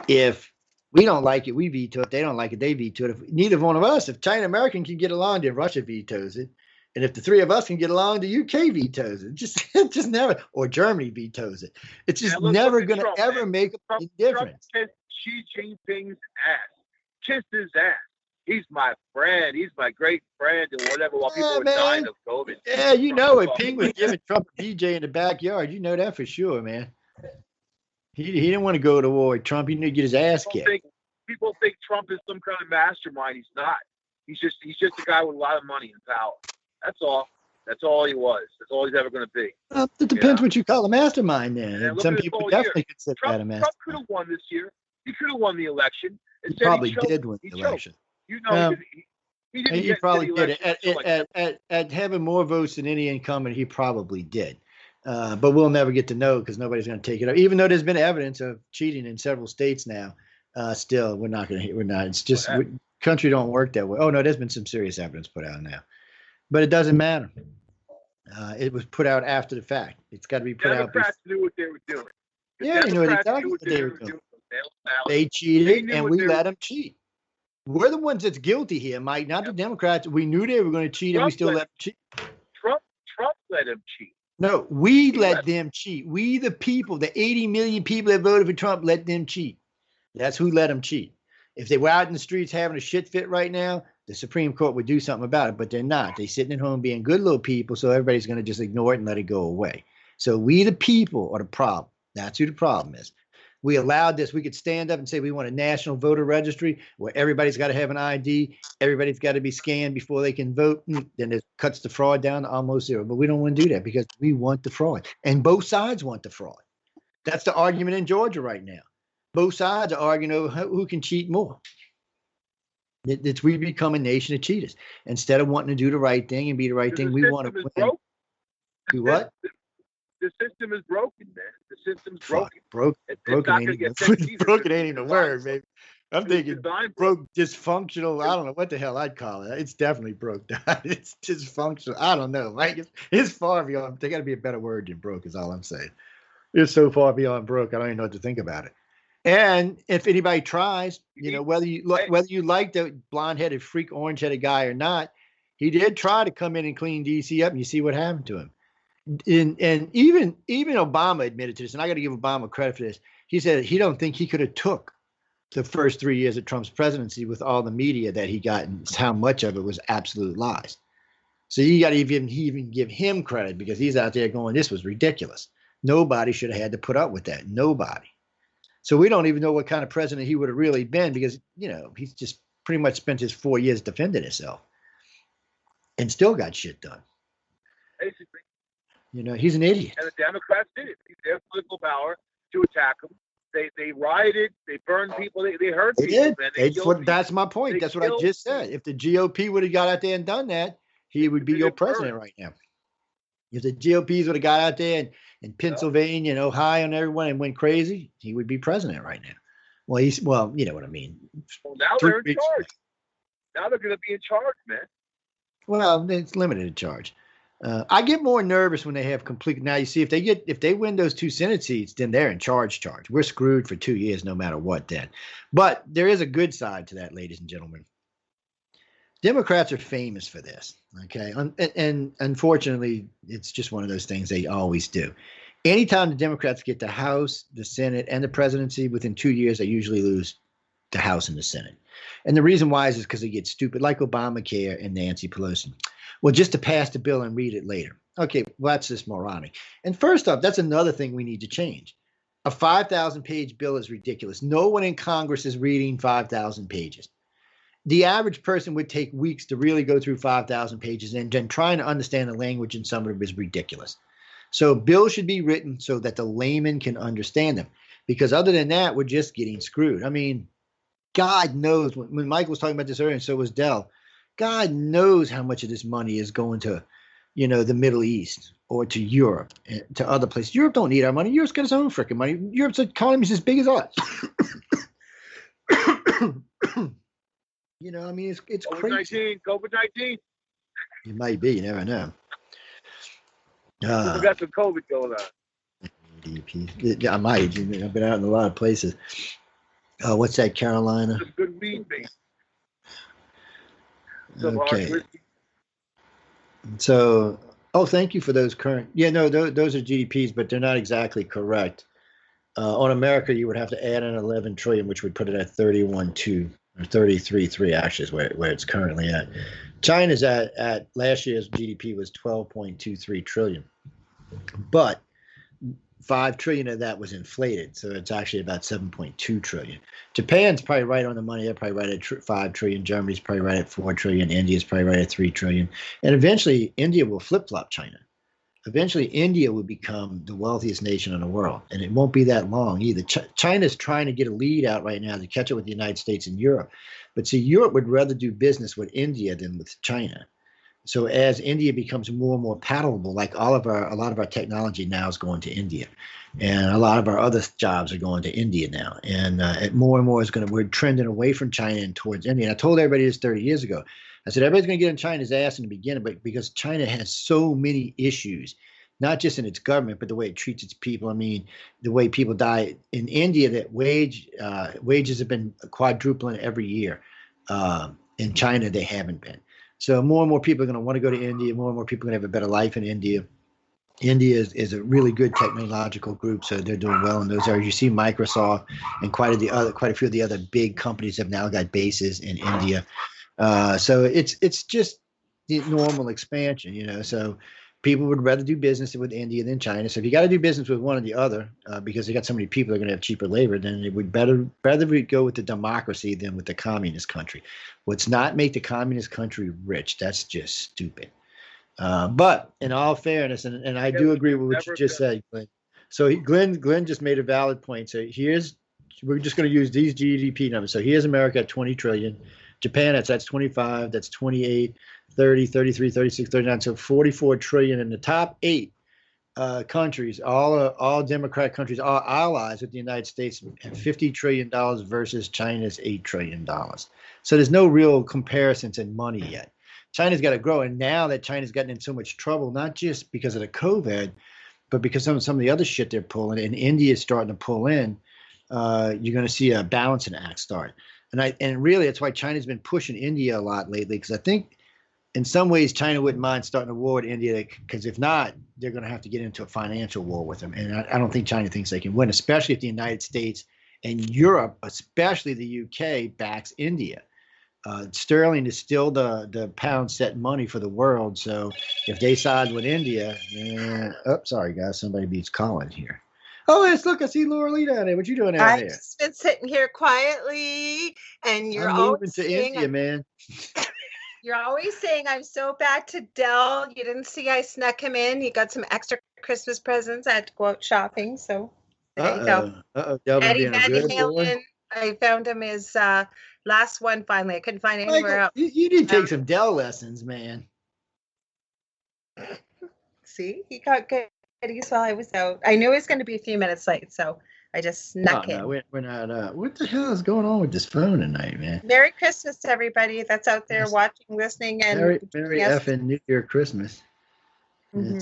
if We don't like it, we veto it. They don't like it, they veto it. If neither one of us, if China American can get along, then Russia vetoes it. And if the three of us can get along, the UK vetoes it. It just never, or Germany vetoes it. It's just never going to ever make a difference. Trump kissed Xi Jinping's ass. Kissed his ass. He's my friend. He's my great friend, and whatever. While people were dying of COVID. Yeah, you know it. Ping was giving Trump a DJ in the backyard. You know that for sure, man. He didn't want to go to war with Trump. He knew to get his ass kicked. People think Trump is some kind of mastermind. He's not. He's just a guy with a lot of money and power. That's all. That's all he was. That's all he's ever going to be. It depends what you call a mastermind then. And some people definitely consider that a mastermind. Trump could have won this year. He could have won the election. He probably did win the election. You know, he probably did. At having more votes than any incumbent, he probably did. But we'll never get to know because nobody's going to take it up. Even though there's been evidence of cheating in several states now, still we're not. It's just country don't work that way. Oh no, there's been some serious evidence put out now, but it doesn't matter. It was put out after the fact. It's got to be put out. Democrats knew what they were doing. Yeah, they knew exactly what they were doing. They cheated, and we let them cheat. We're the ones that's guilty here, Mike, not the Democrats. We knew they were going to cheat, and we still let them cheat. Trump let them cheat. No, we let them cheat. We, the people, the 80 million people that voted for Trump, let them cheat. That's who let them cheat. If they were out in the streets having a shit fit right now, the Supreme Court would do something about it, but they're not. They're sitting at home being good little people, so everybody's going to just ignore it and let it go away. So we, the people, are the problem. That's who the problem is. We allowed this. We could stand up and say we want a national voter registry where everybody's got to have an ID. Everybody's got to be scanned before they can vote. Then it cuts the fraud down to almost zero. But we don't want to do that because we want the fraud. And both sides want the fraud. That's the argument in Georgia right now. Both sides are arguing over who can cheat more. We become a nation of cheaters. Instead of wanting to do the right thing and be the right thing, we want to win. Do what? The system is broken, man. The system's broken. Broken ain't even a word, baby. I'm thinking broke, dysfunctional. I don't know what the hell I'd call it. It's definitely broke down. It's dysfunctional. I don't know. Like it's far beyond. There got to be a better word than broke. Is all I'm saying. It's so far beyond broke. I don't even know what to think about it. And if anybody tries, whether you like the blonde-headed freak, orange-headed guy or not, he did try to come in and clean DC up, and you see what happened to him. And even Obama admitted to this, and I got to give Obama credit for this. He said he don't think he could have took the first 3 years of Trump's presidency with all the media that he got, and how much of it was absolute lies. So you got to even give him credit because he's out there going, this was ridiculous. Nobody should have had to put up with that. Nobody. So we don't even know what kind of president he would have really been because, he's just pretty much spent his 4 years defending himself and still got shit done. Basically. He's an idiot. And the Democrats did it. They have political power to attack him. They rioted. They burned people. They hurt people. Did. That's my point. That's what I just said. If the GOP would have got out there and done that, he would be your president right now. If the GOPs would have got out there in Pennsylvania and Ohio and everyone and went crazy, he would be president right now. Well, you know what I mean. Well, now they're in charge. Now they're going to be in charge, man. Well, it's limited in charge. I get more nervous when they have complete. Now you see, if they win those 2 Senate seats, then they're in charge. We're screwed for 2 years, no matter what. Then, but there is a good side to that, ladies and gentlemen. Democrats are famous for this, okay? And unfortunately, it's just one of those things they always do. Anytime the Democrats get the House, the Senate, and the presidency within 2 years, they usually lose the House and the Senate. And the reason why is because they get stupid, like Obamacare and Nancy Pelosi. Well, just to pass the bill and read it later. Okay, well, that's just moronic. And first off, that's another thing we need to change. A 5,000-page bill is ridiculous. No one in Congress is reading 5,000 pages. The average person would take weeks to really go through 5,000 pages, and then trying to understand the language in some of it is ridiculous. So bills should be written so that the layman can understand them, because other than that, we're just getting screwed. I mean, God knows, when Mike was talking about this earlier, and so was Dell, God knows how much of this money is going to, the Middle East or to Europe, to other places. Europe don't need our money. Europe's got its own freaking money. Europe's economy is as big as ours. I mean, it's crazy. COVID-19. It might be. You never know. We got some COVID going on. I might. I've been out in a lot of places. What's that, Carolina? Some good weed, mate. Okay. So, thank you for those current. Yeah, no, those are GDPs, but they're not exactly correct. On America, you would have to add an 11 trillion, which would put it at 31.2 or 33.3 actually is where it's currently at. China's at last year's GDP was 12.23 trillion, but 5 trillion of that was inflated, so it's actually about 7.2 trillion. Japan's probably right on the money. They're probably right at 5 trillion. Germany's probably right at 4 trillion. India's probably right at 3 trillion. And eventually, India will flip-flop China. Eventually, India will become the wealthiest nation in the world, and it won't be that long either. China's trying to get a lead out right now to catch up with the United States and Europe. But see, Europe would rather do business with India than with China. So as India becomes more and more palatable, like a lot of our technology now is going to India, and a lot of our other jobs are going to India now, and more is we're trending away from China and towards India. And I told everybody this 30 years ago. I said everybody's going to get in China's ass in the beginning, but because China has so many issues, not just in its government, but the way it treats its people. I mean, the way people die in India, that wages have been quadrupling every year. In China, they haven't been. So more and more people are going to want to go to India. More and more people are going to have a better life in India. India is a really good technological group, so they're doing well in those areas. You see Microsoft and quite a few of the other big companies have now got bases in India. So it's just the normal expansion, So people would rather do business with India than China. So if you got to do business with one or the other, because they got so many people that are going to have cheaper labor, then it would rather we go with the democracy than with the communist country. Let's not make the communist country rich. That's just stupid. But in all fairness, and I do agree with what you just said, Glenn. So Glenn just made a valid point. So we're just going to use these GDP numbers. So here's America at 20 trillion. Japan, that's 25, that's 28, 30, 33, 36, 39. So 44 trillion in the top 8 countries, all Democrat countries, all allies with the United States, have $50 trillion versus China's $8 trillion. So there's no real comparisons in money yet. China's got to grow. And now that China's gotten in so much trouble, not just because of the COVID, but because some of the other shit they're pulling, and India is starting to pull in, you're going to see a balancing act start. And really, that's why China's been pushing India a lot lately, because I think in some ways China wouldn't mind starting a war with India, because if not, they're going to have to get into a financial war with them. And I don't think China thinks they can win, especially if the United States and Europe, especially the UK, backs India. Sterling is still the pound set money for the world. So if they side with India, sorry guys, somebody beats Colin here. Oh, look, I see Laura Lee down there. What you doing out there? I've just been sitting here quietly, and you're I'm moving to India, man. You're always saying I'm so bad to Dell. You didn't see I snuck him in. He got some extra Christmas presents. I had to go out shopping, so there you go. Eddie Van Halen. I found him his last one finally. I couldn't find it anywhere else. You need to take some Dell lessons, man. See, he got good. While I was out, I knew it was going to be a few minutes late, so I just snuck in. No, we're not. What the hell is going on with this phone tonight, man? Merry Christmas to everybody that's out there watching, listening, and Merry effing New Year Christmas. Mm-hmm.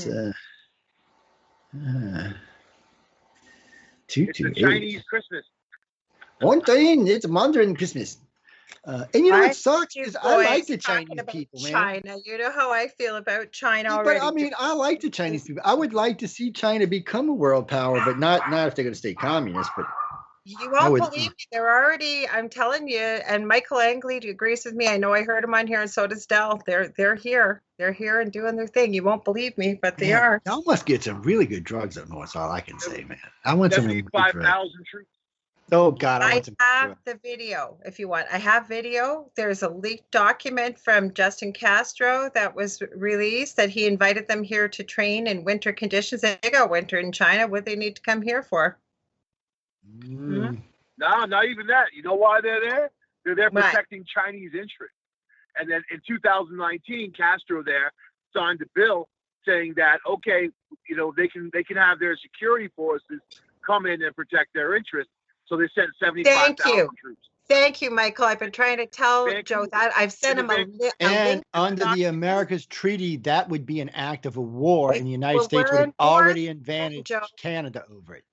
It's a Chinese Christmas. One thing, it's a Mandarin Christmas. And you know what sucks is I like the Chinese people, man. China, you know how I feel about China already. But I mean, I like the Chinese people. I would like to see China become a world power, but not if they're going to stay communist. But you won't believe me. They're already. I'm telling you. And Michael Angley agrees with me. I know I heard him on here, and so does Dell. They're here. They're here and doing their thing. You won't believe me, but they are. Y'all must get some really good drugs up north. That's all I can say, man. I want some 5,000 troops. Oh God! I have the video if you want. I have video. There's a leaked document from Justin Castro that was released that he invited them here to train in winter conditions. They got winter in China. What they need to come here for? No, not even that. You know why they're there? They're there protecting Chinese interests. And then in 2019, Castro there signed a bill saying that they can have their security forces come in and protect their interests. So they sent 75,000 troops. Thank you, Michael. I've been trying to tell Joe that. I've sent him a link. And under the America's treaty, that would be an act of a war, and the United States would have already advantaged Canada over it.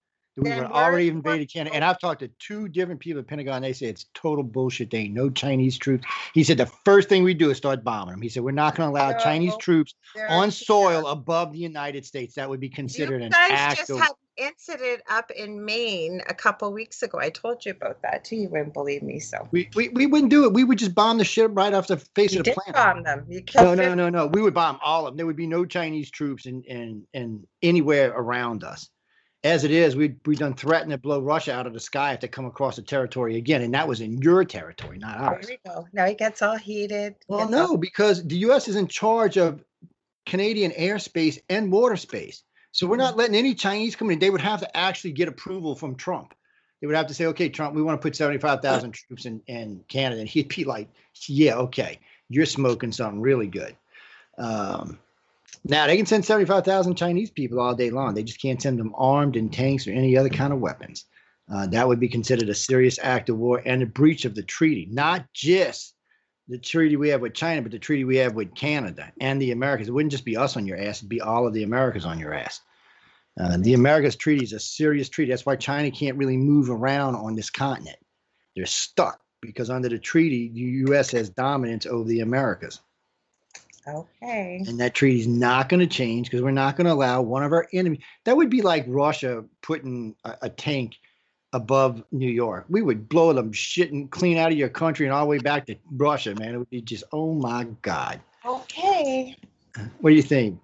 We would already invaded Canada. And I've talked to 2 different people at Pentagon. They say it's total bullshit. There ain't no Chinese troops. He said the first thing we do is start bombing them. He said we're not going to allow Chinese troops on soil above the United States. That would be considered an act. You guys just had an incident up in Maine a couple weeks ago. I told you about that too. You wouldn't believe me. So we wouldn't do it. We would just bomb the shit right off the face of the planet. Bomb them. You killed no. We would bomb all of them. There would be no Chinese troops in anywhere around us. As it is, we've done threatened to blow Russia out of the sky if they come across the territory again, and that was in your territory, not ours. There we go. Now he gets all heated. Well, no, because the U.S. is in charge of Canadian airspace and water space, so we're not letting any Chinese come in. They would have to actually get approval from Trump. They would have to say, "Okay, Trump, we want to put 75,000 troops in Canada," and he'd be like, "Yeah, okay, you're smoking something really good." Now, they can send 75,000 Chinese people all day long. They just can't send them armed in tanks or any other kind of weapons. That would be considered a serious act of war and a breach of the treaty, not just the treaty we have with China, but the treaty we have with Canada and the Americas. It wouldn't just be us on your ass. It'd be all of the Americas on your ass. The Americas treaty is a serious treaty. That's why China can't really move around on this continent. They're stuck because under the treaty, the U.S. has dominance over the Americas. Okay. And that treaty is not going to change because we're not going to allow one of our enemies. That would be like Russia putting a tank above New York. We would blow them shitting clean out of your country and all the way back to Russia, man. It would be just, oh my God. Okay. What do you think?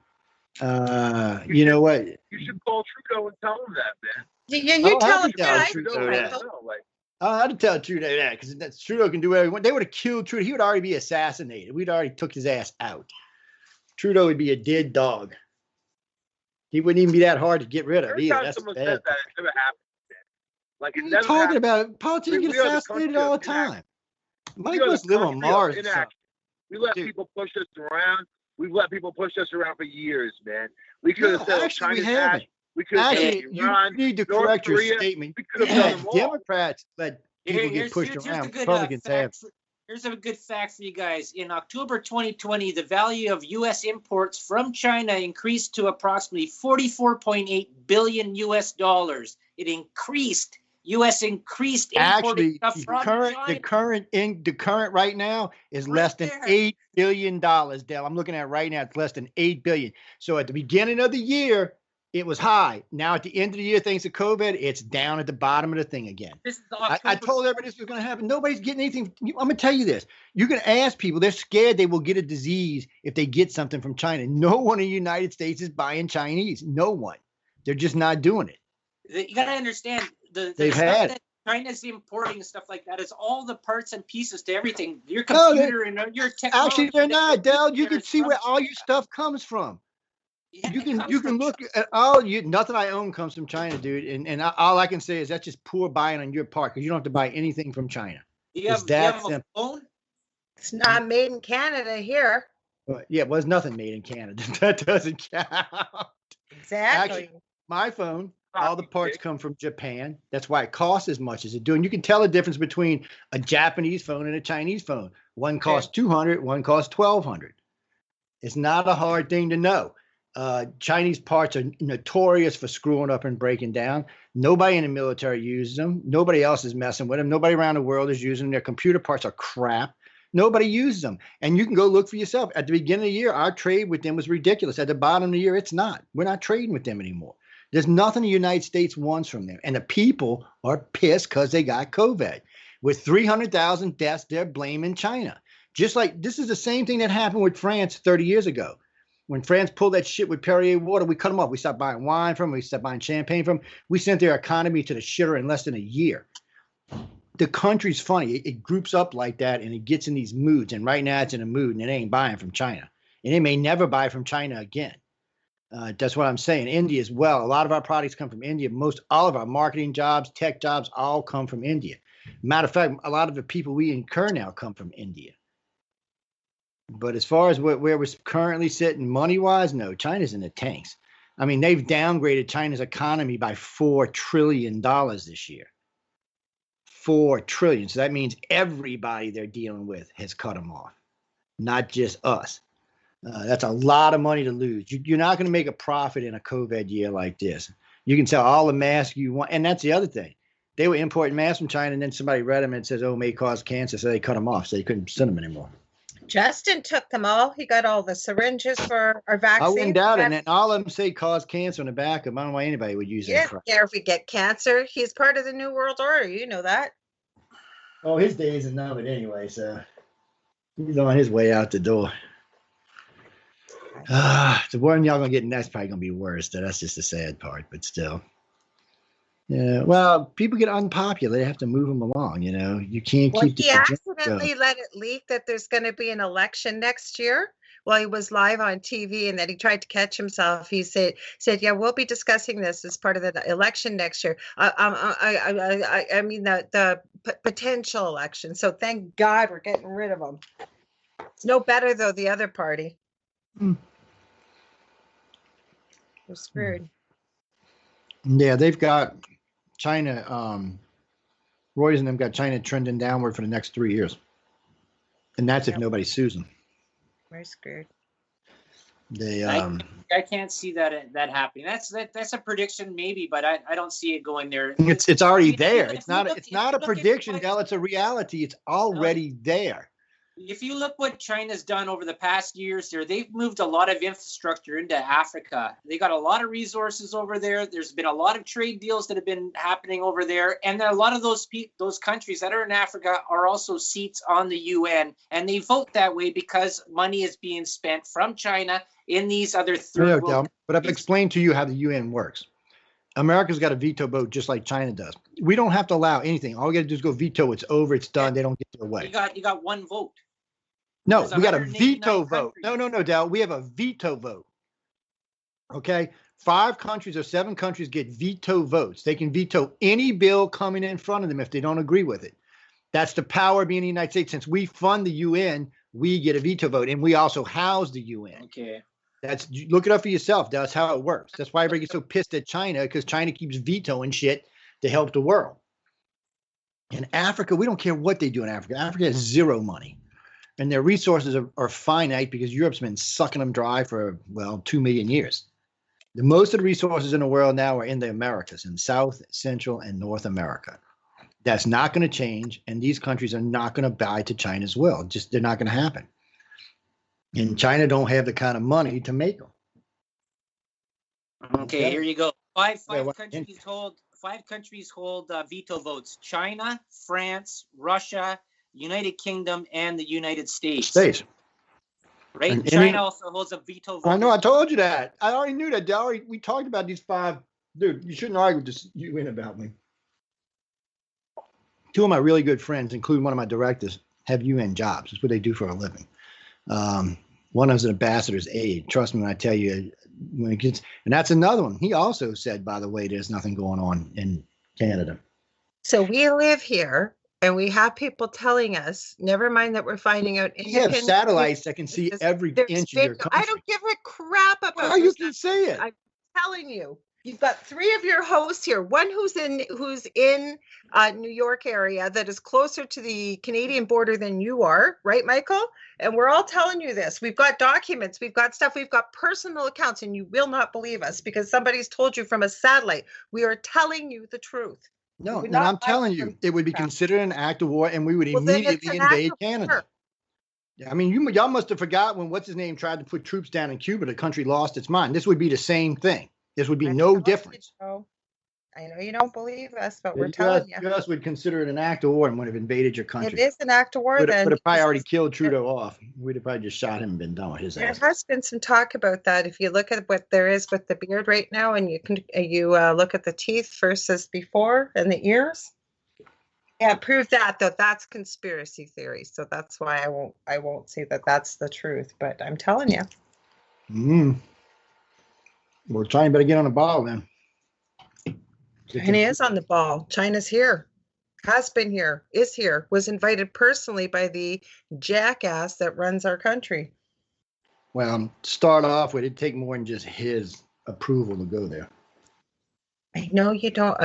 You know what? You should call Trudeau and tell him that, man. Yeah, you tell him that. I had to tell Trudeau that because Trudeau can do whatever he wants. They would have killed Trudeau. He would already be assassinated. We'd already took his ass out. Trudeau would be a dead dog. He wouldn't even be that hard to get rid of either. That's someone said that it never happened. Like it what never talking happened. about? Politicians get assassinated all the time. Mike must live on Mars. We let people push us around. We've let people push us around for years, man. We could have said China's cash. We could have said Iran, you need to North correct Korea. your statement. We could have done them all. Democrats let people get pushed around. Republicans have. Here's a good fact for you guys. In October 2020, the value of U.S. imports from China increased to approximately $44.8 billion U.S. dollars. It increased. U.S. increased importing stuff from China. The current right now is less than $8 billion, Dale. I'm looking at it right now. It's less than $8 billion. So at the beginning of the year, it was high. Now at the end of the year, thanks to COVID, it's down at the bottom of the thing again. I told everybody this was going to happen. Nobody's getting anything. I'm going to tell you this. You can ask people. They're scared they will get a disease if they get something from China. No one in the United States is buying Chinese. No one. They're just not doing it. You got to understand the They've stuff had that China's importing stuff like that is all the parts and pieces to everything. Your computer and your technology. Actually, they're not, Dale. You can see where all your stuff comes from. Yeah, you can look at nothing I own comes from China, dude. And all I can say is that's just poor buying on your part because you don't have to buy anything from China. You have a phone? It's not made in Canada here. Yeah, it was nothing made in Canada. That doesn't count. Exactly. Actually, my phone, all the parts come from Japan. That's why it costs as much as it do. And you can tell the difference between a Japanese phone and a Chinese phone. One costs $200, one costs $1,200. It's not a hard thing to know. Chinese parts are notorious for screwing up and breaking down. Nobody in the military uses them. Nobody else is messing with them. Nobody around the world is using them. Their computer parts are crap. Nobody uses them. And you can go look for yourself. At the beginning of the year, our trade with them was ridiculous. At the bottom of the year, it's not. We're not trading with them anymore. There's nothing the United States wants from them. And the people are pissed because they got COVID. With 300,000 deaths, they're blaming China. Just like this is the same thing that happened with France 30 years ago. When France pulled that shit with Perrier water, we cut them off. We stopped buying wine from them. We stopped buying champagne from them. We sent their economy to the shitter in less than a year. The country's funny. It groups up like that, and it gets in these moods. And right now it's in a mood, and it ain't buying from China. And it may never buy from China again. That's what I'm saying. India as well. A lot of our products come from India. All of our marketing jobs, tech jobs, all come from India. Matter of fact, a lot of the people we incur now come from India. But as far as where we're currently sitting money-wise, no, China's in the tanks. I mean, they've downgraded China's economy by $4 trillion this year. $4 trillion. So that means everybody they're dealing with has cut them off, not just us. That's a lot of money to lose. You're not going to make a profit in a COVID year like this. You can sell all the masks you want. And that's the other thing. They were importing masks from China, and then somebody read them and says, oh, it may cause cancer. So they cut them off. So they couldn't send them anymore. Justin took them all. He got all the syringes for our vaccine. I wouldn't doubt it. And all of them say cause cancer on the back of them. I don't know why anybody would use that. Yeah, if we get cancer, he's part of the New World Order. You know that. Oh, his days are numbered anyway, so he's on his way out the door. The one y'all gonna get next probably gonna be worse. That's just the sad part, but still. Yeah, well, people get unpopular. They have to move them along, you know. You can't keep. He accidentally let it leak that there's going to be an election next year. Well, he was live on TV, and then he tried to catch himself. He said, "Yeah, we'll be discussing this as part of the election next year. I mean the potential election. So thank God we're getting rid of him. It's no better though. The other party, we're screwed. Yeah, they've got China. Roy's and them got China trending downward for the next 3 years, and that's if nobody sues them. We're screwed. I can't see that happening. That's a prediction maybe, but I don't see it going there. It's already there. It's not a prediction, Del. It's a reality. It's already there. If you look what China's done over the past years there, they've moved a lot of infrastructure into Africa. They got a lot of resources over there. There's been a lot of trade deals that have been happening over there. And a lot of those countries that are in Africa are also seats on the UN. And they vote that way because money is being spent from China in these other third world. But I've explained to you how the UN works. America's got a veto vote just like China does. We don't have to allow anything. All we got to do is go veto. It's over. It's done. They don't get their way. You got one vote. No, we got a veto vote. No, Del. We have a veto vote. Okay? 5 countries or 7 countries get veto votes. They can veto any bill coming in front of them if they don't agree with it. That's the power of being in the United States. Since we fund the UN, we get a veto vote, and we also house the UN. Okay. Look it up for yourself. That's how it works. That's why everybody gets so pissed at China, because China keeps vetoing shit to help the world. In Africa, we don't care what they do in Africa. Africa has zero money. And their resources are finite because Europe's been sucking them dry for, 2 million years. Most of the resources in the world now are in the Americas, in South, Central, and North America. That's not going to change, and these countries are not going to bow to China's will. They're not going to happen. And China don't have the kind of money to make them. Okay, here you go. Five countries hold veto votes: China, France, Russia, United Kingdom, and the United States. Right? And China also holds a veto vote. I know, I told you that. I already knew that. We talked about these 5. Dude, you shouldn't argue with this UN about me. 2 of my really good friends, including one of my directors, have UN jobs. That's what they do for a living. One of them is an ambassador's aide. Trust me when I tell you, when it gets, and that's another one. He also said, by the way, there's nothing going on in Canada. So we live here. And we have people telling us, never mind that we're finding out. We have satellites that can see every inch of your country. I don't give a crap about Well, you can say it. I'm telling you. You've got 3 of your hosts here. One who's in New York area that is closer to the Canadian border than you are, right, Michael? And we're all telling you this. We've got documents. We've got stuff. We've got personal accounts, and you will not believe us because somebody's told you from a satellite. We are telling you the truth. No, and I'm telling you, it would be considered an act of war, and we would immediately invade Canada. I mean, y'all must have forgot when what's-his-name tried to put troops down in Cuba, the country lost its mind. This would be the same thing. This would be no difference. I know you don't believe us, but we're telling you. US would consider it an act of war and would have invaded your country. It is an act of war then. Would have probably already killed Trudeau off. We'd have probably just shot him and been done with his ass. There has been some talk about that. If you look at what there is with the beard right now, and you look at the teeth versus before and the ears. Yeah, prove that though. That's conspiracy theory. So that's why I won't say that that's the truth. But I'm telling you. Well, China better get on the ball then. China is on the ball. China's here. Has been here. Is here. Was invited personally by the jackass that runs our country. Well, to start off with, it'd take more than just his approval to go there. No, you don't.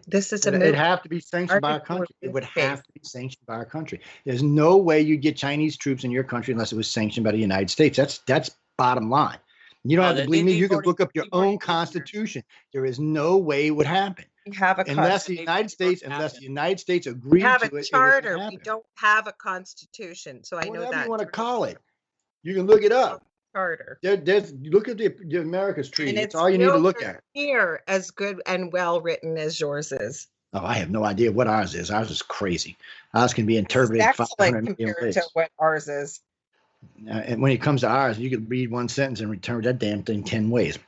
This is it'd have to be sanctioned by our country. It would have to be sanctioned by our country. There's no way you get Chinese troops in your country unless it was sanctioned by the United States. That's bottom line. You don't have to believe me. You can look up your own constitution. There is no way it would happen. We have a unless the United States agrees to it. We have a charter. We don't have a constitution. So I know that. Whatever you want to call it. You can look it up. Charter. Look at the America's treaty. It's all you need to look at. Here, as good and well written as yours is. Oh, I have no idea what ours is. Ours is crazy. Ours can be interpreted 500 million ways. To what ours is. And when it comes to ours, you could read one sentence and return that damn thing 10 ways.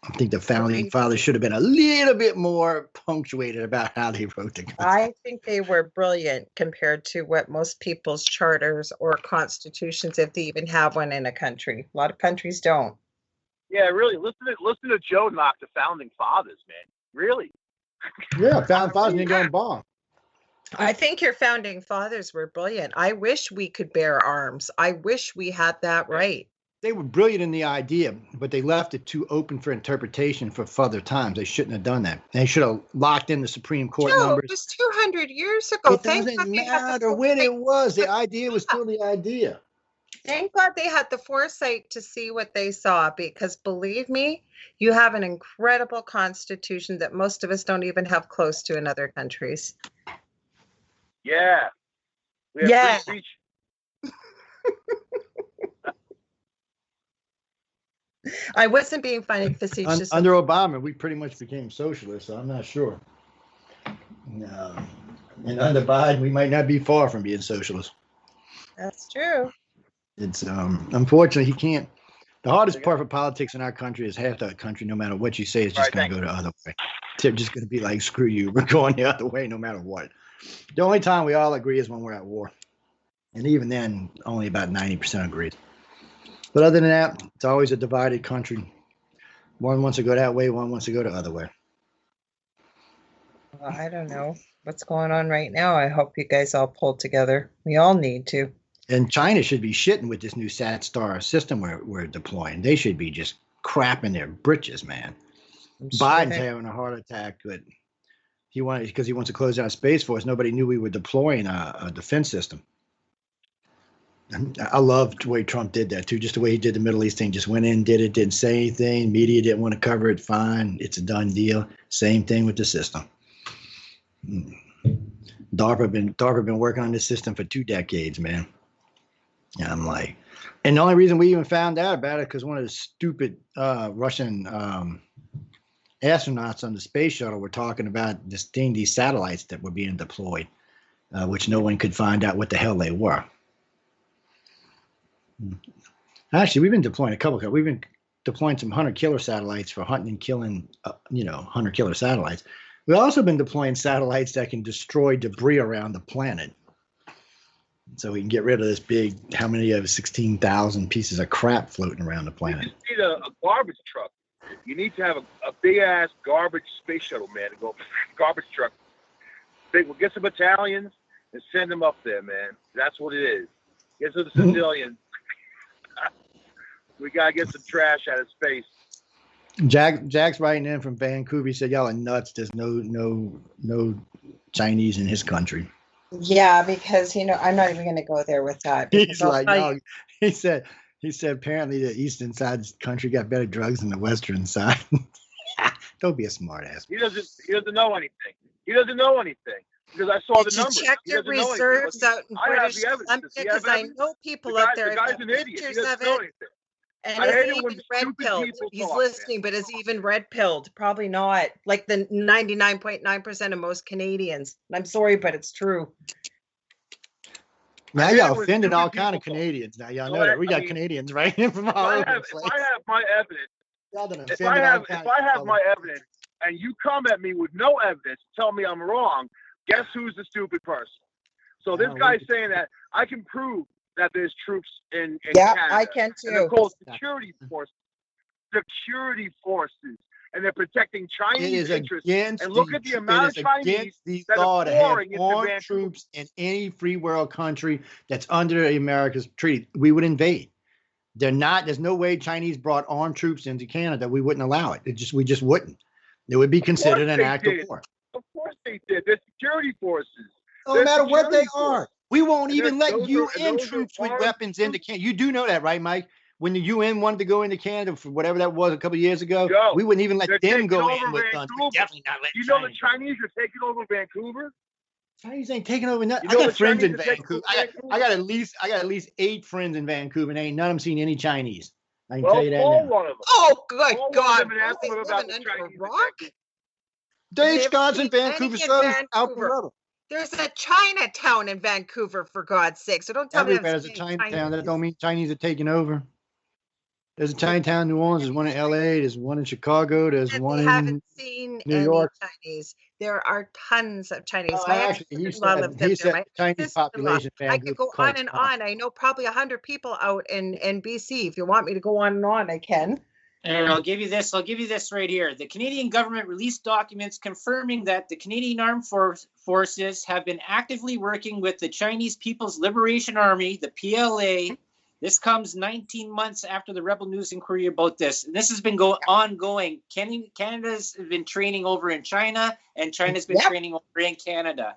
I think the founding fathers should have been a little bit more punctuated about how they wrote the Constitution. I think they were brilliant compared to what most people's charters or constitutions, if they even have one in a country. A lot of countries don't. Yeah, really. Listen to Joe knock the founding fathers, man. Really. Yeah, founding fathers didn't go bomb. I think your founding fathers were brilliant. I wish we could bear arms. I wish we had that right. They were brilliant in the idea, but they left it too open for interpretation for further times. They shouldn't have done that. They should have locked in the Supreme Court numbers. It was 200 years ago. It doesn't matter when it was. The idea was still the idea. Thank God they had the foresight to see what they saw, because believe me, you have an incredible constitution that most of us don't even have close to in other countries. Yeah. We have free speech. I wasn't being funny, facetious. Under Obama, we pretty much became socialists, so I'm not sure. No. And under Biden, we might not be far from being socialists. That's true. It's unfortunately he can't. The hardest part for politics in our country is half the country, no matter what you say, is just going to go the other way. They're just going to be like, screw you, we're going the other way no matter what. The only time we all agree is when we're at war. And even then, only about 90% agrees. But other than that, it's always a divided country. One wants to go that way, one wants to go the other way. Well, I don't know what's going on right now. I hope you guys all pull together. We all need to. And China should be shitting with this new SAT-STAR system we're deploying. They should be just crapping their britches, man. Biden's having a heart attack, but because he wants to close down Space Force. Nobody knew we were deploying a defense system. I loved the way Trump did that too. Just the way he did the Middle East thing, just went in, did it, didn't say anything. Media didn't want to cover it. Fine, it's a done deal. Same thing with the system. DARPA been working on this system for 2 decades, man. And I'm like, and the only reason we even found out about it because one of the stupid Russian astronauts on the space shuttle were talking about these satellites that were being deployed, which no one could find out what the hell they were. Actually, we've been deploying we've been deploying some hunter-killer satellites for hunting and killing, hunter-killer satellites. We've also been deploying satellites that can destroy debris around the planet. So we can get rid of this big, 16,000 pieces of crap floating around the planet. You just need a garbage truck. You need to have a big-ass garbage space shuttle, man, to go garbage truck. We'll get some battalions and send them up there, man. That's what it is. Get some civilians. We gotta get some trash out of space. Jack's writing in from Vancouver. He said, "Y'all are nuts. There's no Chinese in his country." Yeah, because I'm not even going to go there with that. He's like, no. He said apparently the eastern side of the country got better drugs than the western side. Don't be a smart ass. He doesn't know anything. He doesn't know anything. Because I saw the numbers. Check your reserves out in British Columbia, because I know people up there. The guy's an idiot. He doesn't know anything. And is he even red-pilled? He's listening, but is he even red-pilled? Probably not. Like the 99.9% of most Canadians. I'm sorry, but it's true. Now y'all offended all kind of Canadians. Now y'all know that we got Canadians right in from all over the place. If I have my evidence, if I have my evidence, and you come at me with no evidence, tell me I'm wrong. Guess who's the stupid person? So this guy's saying that I can prove that there's troops in Canada. Yeah, I can too. And they're called security forces. Security forces. And they're protecting Chinese interests. And look at the amount of Chinese that are pouring into armed troops in any free world country that's under America's treaty. We would invade. There's no way Chinese brought armed troops into Canada. We wouldn't allow it. We just wouldn't. It would be considered an act of war. Of course they did. They're security forces. No matter what they are. We won't even let UN troops with weapons into Canada. You do know that, right, Mike? when the UN wanted to go into Canada for whatever that was a couple of years ago, we wouldn't even let them go in with guns. We're definitely not letting China. The Chinese are taking over Vancouver? Chinese ain't taking over nothing. I got friends in Vancouver. I got at least 8 friends in Vancouver, and ain't none of them seen any Chinese. I can tell you that now. One of them. Oh, good God. Ask them about the Chinese. There's Scots in Vancouver, so out forever. There's a Chinatown in Vancouver, for God's sake. So don't tell me there's a Chinatown. That don't mean Chinese are taking over. There's a Chinatown in New Orleans. There's one in L.A. There's one in Chicago. There's one in haven't seen New York. Chinese. There are tons of Chinese. He said Chinese population. I could go on and on. I know probably 100 people out in BC. If you want me to go on and on, I can. And I'll give you this right here. The Canadian government released documents confirming that the Canadian Armed Forces have been actively working with the Chinese People's Liberation Army, the PLA. This comes 19 months after the Rebel News inquiry about this. And this has been ongoing. Canada's been training over in China, and China's been training over in Canada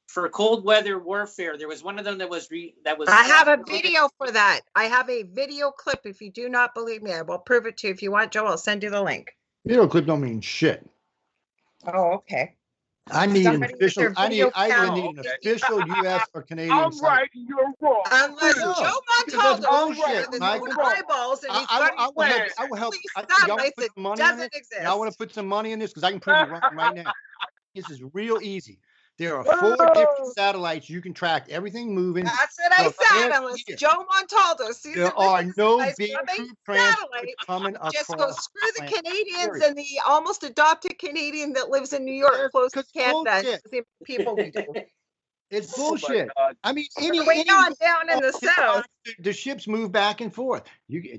for cold weather warfare. There was one of them that was. I have a video for that. I have a video clip. If you do not believe me, I will prove it to you. If you want, Joe, I'll send you the link. Video clip don't mean shit. Oh, okay. I need an official. I need an official U.S. or Canadian. I'm right, you're wrong. Unless Joe Montaldo with eyeballs and he's I will help. Y'all want to put some money in this? Y'all want to put some money in this because I can prove you wrong right now. This is real easy. There are 4 different satellites you can track everything moving. That's what I said. Unless Joe Montaldo sees there are no big troop transfers coming across. Just go screw the Canadians and the almost adopted Canadian that lives in New York, close to Canada. People we do. It's bullshit. I mean, down in the south, the ships move back and forth.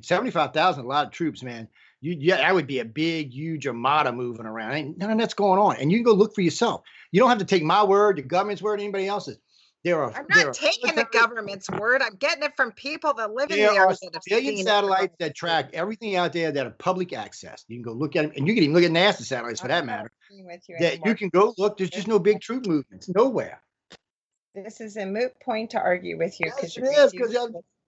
75,000, a lot of troops, man. That would be a big, huge armada moving around. Ain't none of that's going on. And you can go look for yourself. You don't have to take my word, the government's word, anybody else's. I'm not taking the government's word. I'm getting it from people that live in the area. There are billion satellites that track everything out there that are public access. You can go look at them, and you can even look at NASA satellites for that matter. You can go look. There's just no big troop movements nowhere. This is a moot point to argue with you because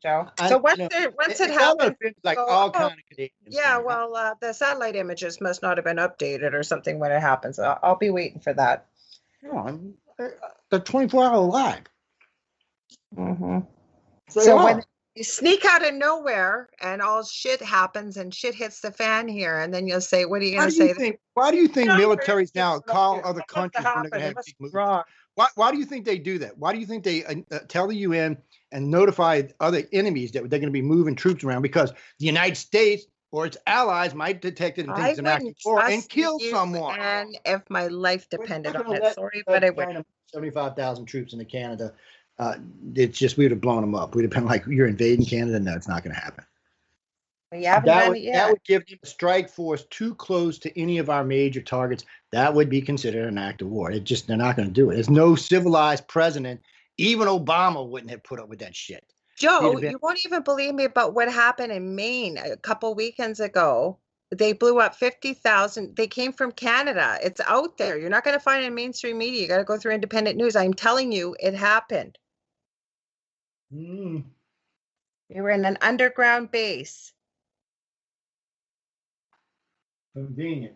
Joe. So once it happens, like all kind of Canadians. Yeah, well, the satellite images must not have been updated or something when it happens. I'll be waiting for that. The 24-hour lag. Mm-hmm. So when you sneak out of nowhere and all shit happens and shit hits the fan here, and then you'll say, "What are you going to say?" Why do you think militaries now call other countries when they're going to have big movements? Why do you think they do that? Why do you think they tell the UN and notify other enemies that they're going to be moving troops around? Because the United States or its allies might detect it and think it's an active war and kill someone. And if my life depended on it, sorry, but I wouldn't. 75,000 troops into Canada. It's just we would have blown them up. We'd have been like, "You're invading Canada." No, it's not going to happen. That would give them a strike force too close to any of our major targets. That would be considered an act of war. They're not going to do it. There's no civilized president. Even Obama wouldn't have put up with that shit. Joe, you won't even believe me about what happened in Maine a couple weekends ago. They blew up 50,000. They came from Canada. It's out there. You're not going to find it in mainstream media. You got to go through independent news. I'm telling you, it happened. We were in an underground base. Convenient.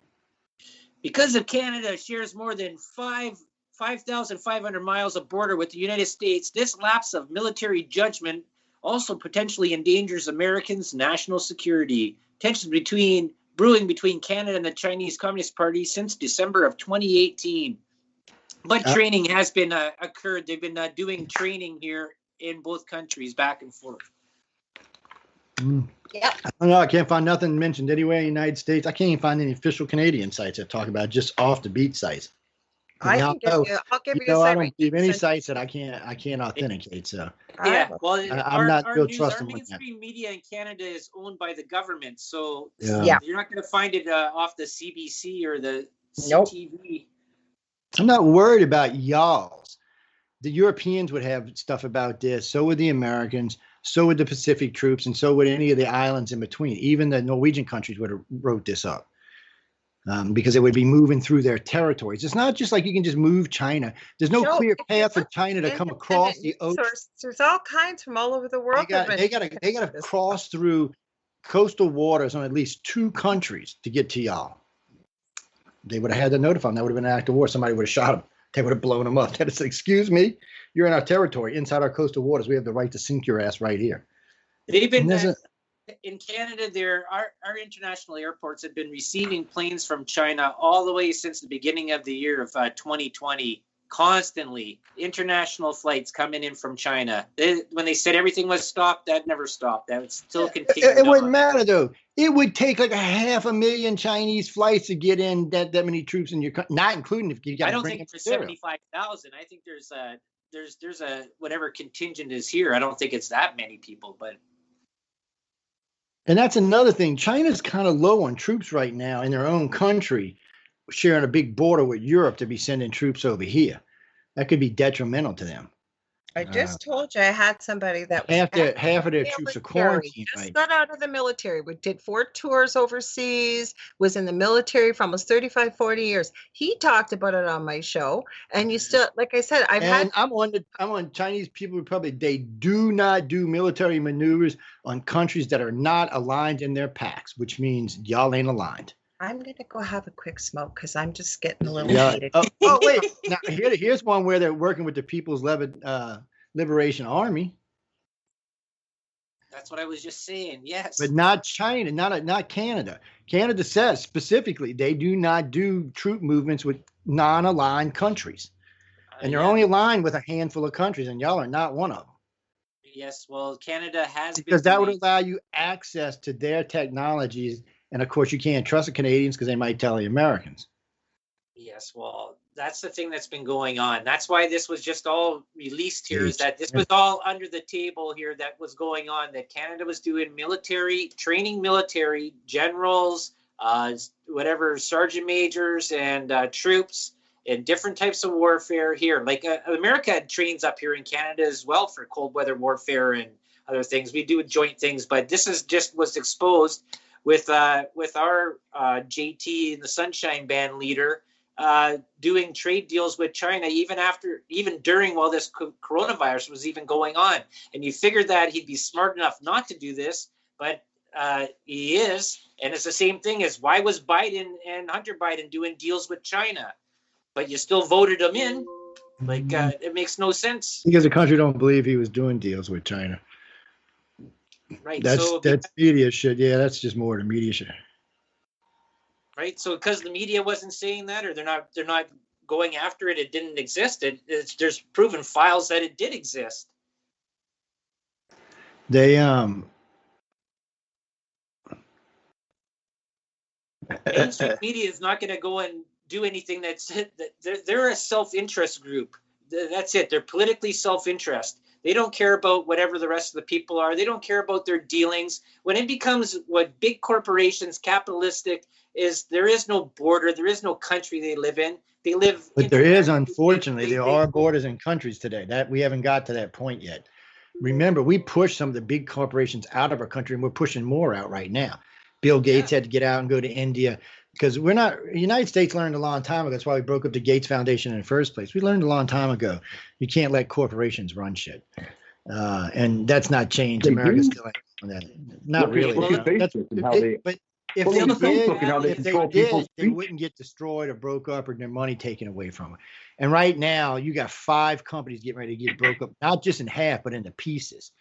Because of Canada shares more than 5,500 miles of border with the United States, this lapse of military judgment also potentially endangers Americans' national security. Tensions brewing between Canada and the Chinese Communist Party since December of 2018. But training has been occurred. They've been doing training here in both countries, back and forth. Yep. I don't know. I can't find nothing mentioned anywhere in the United States. I can't even find any official Canadian sites that talk about it, just off the beat sites. I'll give you a site. I don't believe any sites that I can't authenticate. So yeah, well, I'm not real trusting. Our mainstream media in Canada is owned by the government, so yeah. You're not going to find it off the CBC or the CTV. I'm not worried about y'all's. The Europeans would have stuff about this. So would the Americans. So would the Pacific troops, and so would any of the islands in between. Even the Norwegian countries would have wrote this up. Because it would be moving through their territories. It's not just like you can just move China. There's no clear path for China to come across the ocean. There's all kinds from all over the world. They got to cross through coastal waters on at least 2 countries to get to y'all, they would have had to notify them. That would have been an act of war. Somebody would have shot them. They would have blown them up. They'd have said, excuse me, you're in our territory, inside our coastal waters. We have the right to sink your ass right here. They've been in Canada. Our international airports have been receiving planes from China all the way since the beginning of the year of 2020. Constantly, international flights coming in from China. When they said everything was stopped, that never stopped. That would still continue. It wouldn't matter though. It would take like 500,000 Chinese flights to get in that many troops in your country, not including if you got. I don't think there's 75,000. I think there's a whatever contingent is here. I don't think it's that many people, but. And that's another thing. China's kind of low on troops right now in their own country, sharing a big border with Europe to be sending troops over here. That could be detrimental to them. I just told you I had somebody that was half of their troops are quarantined. Just got out of the military, did 4 tours overseas, was in the military for almost 35, 40 years. He talked about it on my show. And you still, like I said, I'm on Chinese People Republic. They do not do military maneuvers on countries that are not aligned in their packs, which means y'all ain't aligned. I'm going to go have a quick smoke because I'm just getting a little heated. Oh, wait. Now, here's one where they're working with the People's Liberation Army. That's what I was just saying, yes. But not China, not Canada. Canada says specifically they do not do troop movements with non-aligned countries. And they're only aligned with a handful of countries, and y'all are not one of them. Yes, well, Canada has because that would allow you access to their technologies. And of course, you can't trust the Canadians because they might tell the Americans. Yes, well, that's the thing that's been going on. That's why this was just all released here, is that this was all under the table here that was going on, that Canada was doing training military generals, whatever, sergeant majors and troops in different types of warfare here. Like America had trains up here in Canada as well for cold weather warfare and other things. We do joint things, but this is just was exposed with our JT and the Sunshine Band leader doing trade deals with China even during while this coronavirus was even going on. And you figured that he'd be smart enough not to do this, but he is. And it's the same thing as why was Biden and Hunter Biden doing deals with China, but you still voted him in? Like it makes no sense. Because the country don't believe he was doing deals with China. Right. That's media shit. Yeah, that's just more the media shit. Right. So because the media wasn't saying that, or they're not going after it, it didn't exist. There's proven files that it did exist. They mainstream media is not going to go and do anything they're a self-interest group. That's it. They're politically self-interest. They don't care about whatever the rest of the people are. They don't care about their dealings. When it becomes what big corporations, capitalistic, there is no border. There is no country they live in. They live. But there is, unfortunately, there are borders in countries today. That we haven't got to that point yet. Remember, we pushed some of the big corporations out of our country, and we're pushing more out right now. Bill Gates had to get out and go to India. Because the United States learned a long time ago. That's why we broke up the Gates Foundation in the first place. We learned a long time ago. You can't let corporations run shit. And that's not changed. America's still ain't doing that. Not really. But if they did, they wouldn't get destroyed or broke up or their money taken away from them. And right now, you got 5 companies getting ready to get broke up, not just in half, but into pieces.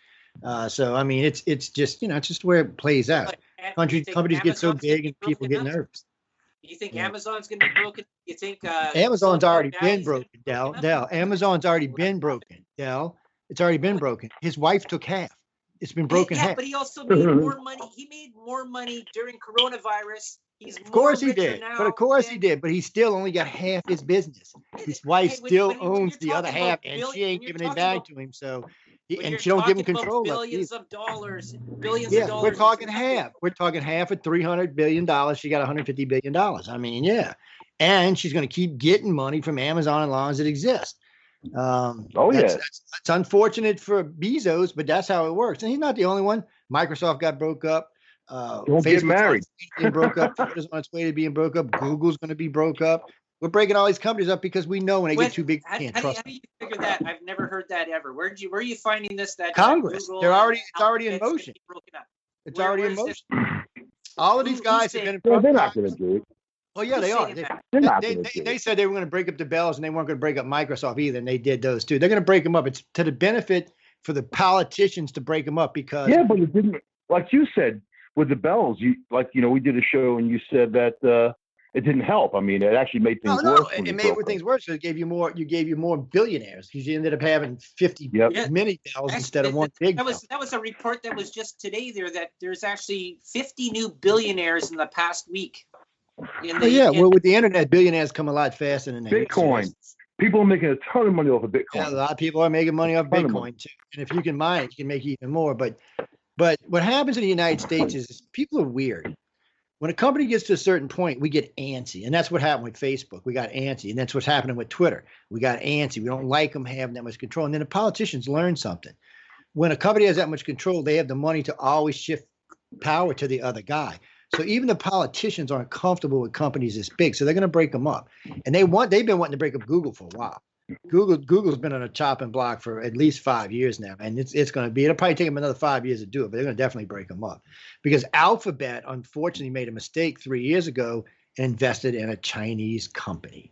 So, I mean, it's just, it's just where it plays out. Companies get so big and people get nervous. You think Amazon's going to be broken? You think Amazon's already been broken, Del? Amazon's already been broken, Del. It's already been broken. His wife took half. It's been broken half. But he also made more money. He made more money during coronavirus. Of course he did. But of course he did. But he still only got half his business. His wife still owns the other half, and she ain't giving it back to him. So. And she don't give him control. Billions of dollars. We're talking half. We're talking half of $300 billion. She got $150 billion. I mean, yeah. And she's going to keep getting money from Amazon as long as it exists. That's unfortunate for Bezos, but that's how it works. And he's not the only one. Microsoft got broke up. Don't get married. Broke up. Twitter's on its way to being broke up. Google's going to be broke up. We're breaking all these companies up because we know when they get too big, we can't trust them. How do you figure that? I've never heard that ever. Where are you finding this? That Congress. It's already in motion. It's already in motion. All of these guys have been in. They're not going to do it. Oh yeah, they are. They said they were going to break up the Bells, and they weren't going to break up Microsoft either, and they did those too. They're going to break them up. It's to the benefit for the politicians to break them up because. Yeah, but it didn't. Like you said with the Bells, we did a show and you said that it didn't help. I mean, it actually made things worse. It made things worse. So it gave you more. You gave you more billionaires because you ended up having 50 mini Bells instead of one big. That was a report that was just today there that there's actually 50 new billionaires in the past week. With the internet, billionaires come a lot faster than Bitcoin. People are making a ton of money off of Bitcoin. Yeah, a lot of people are making money off Bitcoin too. And if you can mine it, you can make even more. But what happens in the United States is people are weird. When a company gets to a certain point, we get antsy. And that's what happened with Facebook. We got antsy. And that's what's happening with Twitter. We got antsy. We don't like them having that much control. And then the politicians learn something. When a company has that much control, they have the money to always shift power to the other guy. So even the politicians aren't comfortable with companies this big, so they're going to break them up. And they've been wanting to break up Google for a while. Google's been on a chopping block for at least 5 years now, and it'll probably take them another 5 years to do it, but they're going to definitely break them up because Alphabet unfortunately made a mistake 3 years ago and invested in a Chinese company,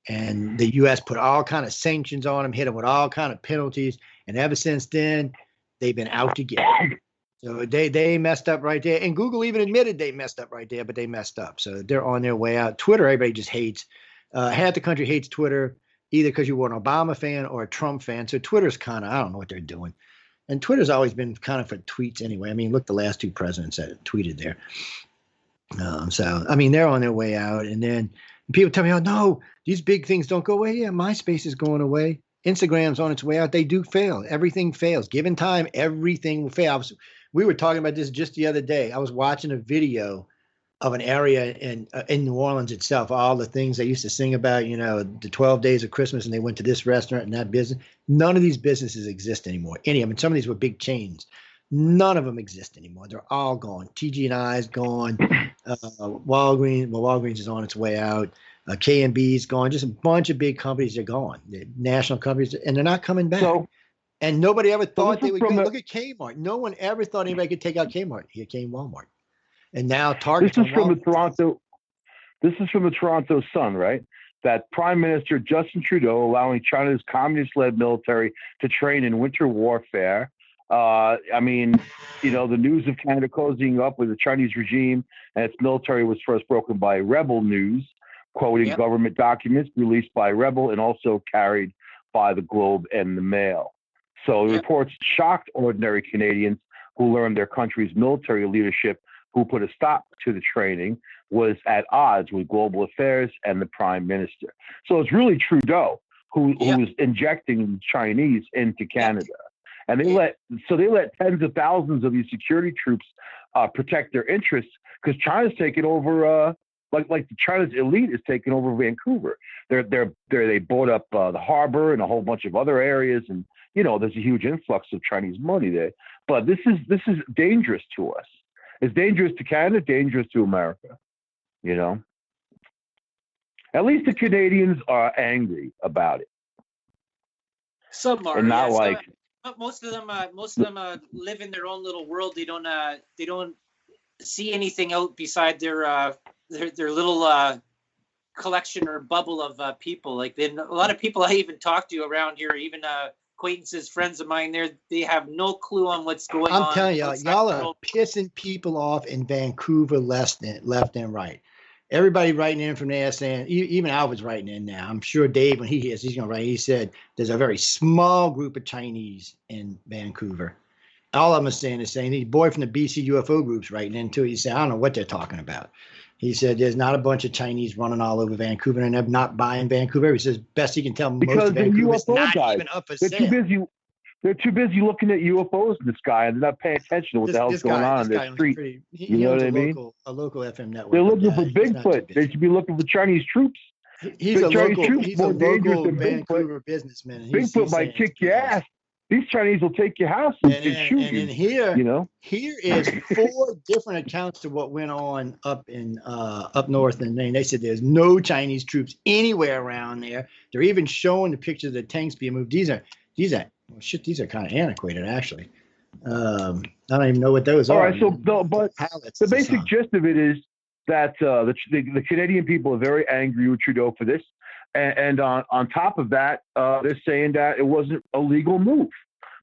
and the U.S. put all kind of sanctions on them, hit them with all kind of penalties, and ever since then they've been out to get them. So they messed up right there. And Google even admitted they messed up right there, but they messed up. So they're on their way out. Twitter, everybody just hates. Half the country hates Twitter, either because you were an Obama fan or a Trump fan. So Twitter's kind of, I don't know what they're doing. And Twitter's always been kind of for tweets anyway. I mean, look, the last two presidents that tweeted there. So, I mean, they're on their way out. And then people tell me, oh, no, these big things don't go away. Yeah, MySpace is going away. Instagram's on its way out. They do fail. Everything fails. Given time, everything will fail. We were talking about this just the other day. I was watching a video of an area in New Orleans itself, all the things they used to sing about, the 12 days of Christmas, and they went to this restaurant and that business. None of these businesses exist anymore. Any of them. Some of these were big chains. None of them exist anymore. They're all gone. TG&I's gone. Walgreens is on its way out. K&B's gone. Just a bunch of big companies are gone. They're national companies, and they're not coming back. And nobody ever thought they would go. Look at Kmart. No one ever thought anybody could take out Kmart. Here came Walmart. And now Target. This is from the Toronto Sun, right? That Prime Minister Justin Trudeau allowing China's communist-led military to train in winter warfare. The news of Canada closing up with the Chinese regime and its military was first broken by Rebel News, quoting government documents released by Rebel and also carried by the Globe and the Mail. So the reports shocked ordinary Canadians who learned their country's military leadership, who put a stop to the training, was at odds with global affairs and the Prime Minister. So it's really Trudeau who was injecting Chinese into Canada. And they let tens of thousands of these security troops protect their interests because China's taken over like China's elite is taking over Vancouver. They bought up the harbor and a whole bunch of other areas, and there's a huge influx of Chinese money there. But this is dangerous to us. It's dangerous to Canada, dangerous to America. At least the Canadians are angry about it. Some are, and not most of them live in their own little world. They don't see anything out beside their little collection or bubble of people. Like a lot of people I even talk to around here, even acquaintances, friends of mine, they have no clue on what's going on. I'm telling y'all are pissing people off in Vancouver left and right. Everybody writing in from there saying, even Albert's writing in now. I'm sure Dave, when he hears, he's going to write. He said there's a very small group of Chinese in Vancouver. All of them are saying the same. The boy from the BC UFO group's writing in too. He said, I don't know what they're talking about. He said there's not a bunch of Chinese running all over Vancouver and they're not buying Vancouver. He says best he can tell, most of Vancouver is not even up for sale. They're too busy looking at UFOs in the sky and they're not paying attention to what the hell's going on in the street. You know what I mean? A local FM network. They're looking for Bigfoot. They should be looking for Chinese troops. He's a local Vancouver businessman. Bigfoot might kick your ass. These Chinese will take your house and shoot you. And here is 4 different accounts to what went on up north in Maine. They said there's no Chinese troops anywhere around there. They're even showing the pictures of the tanks being moved. These are kind of antiquated, actually. I don't even know what those are. All right, but the basic gist of it is that the Canadian people are very angry with Trudeau for this, and on top of that, they're saying that it wasn't a legal move,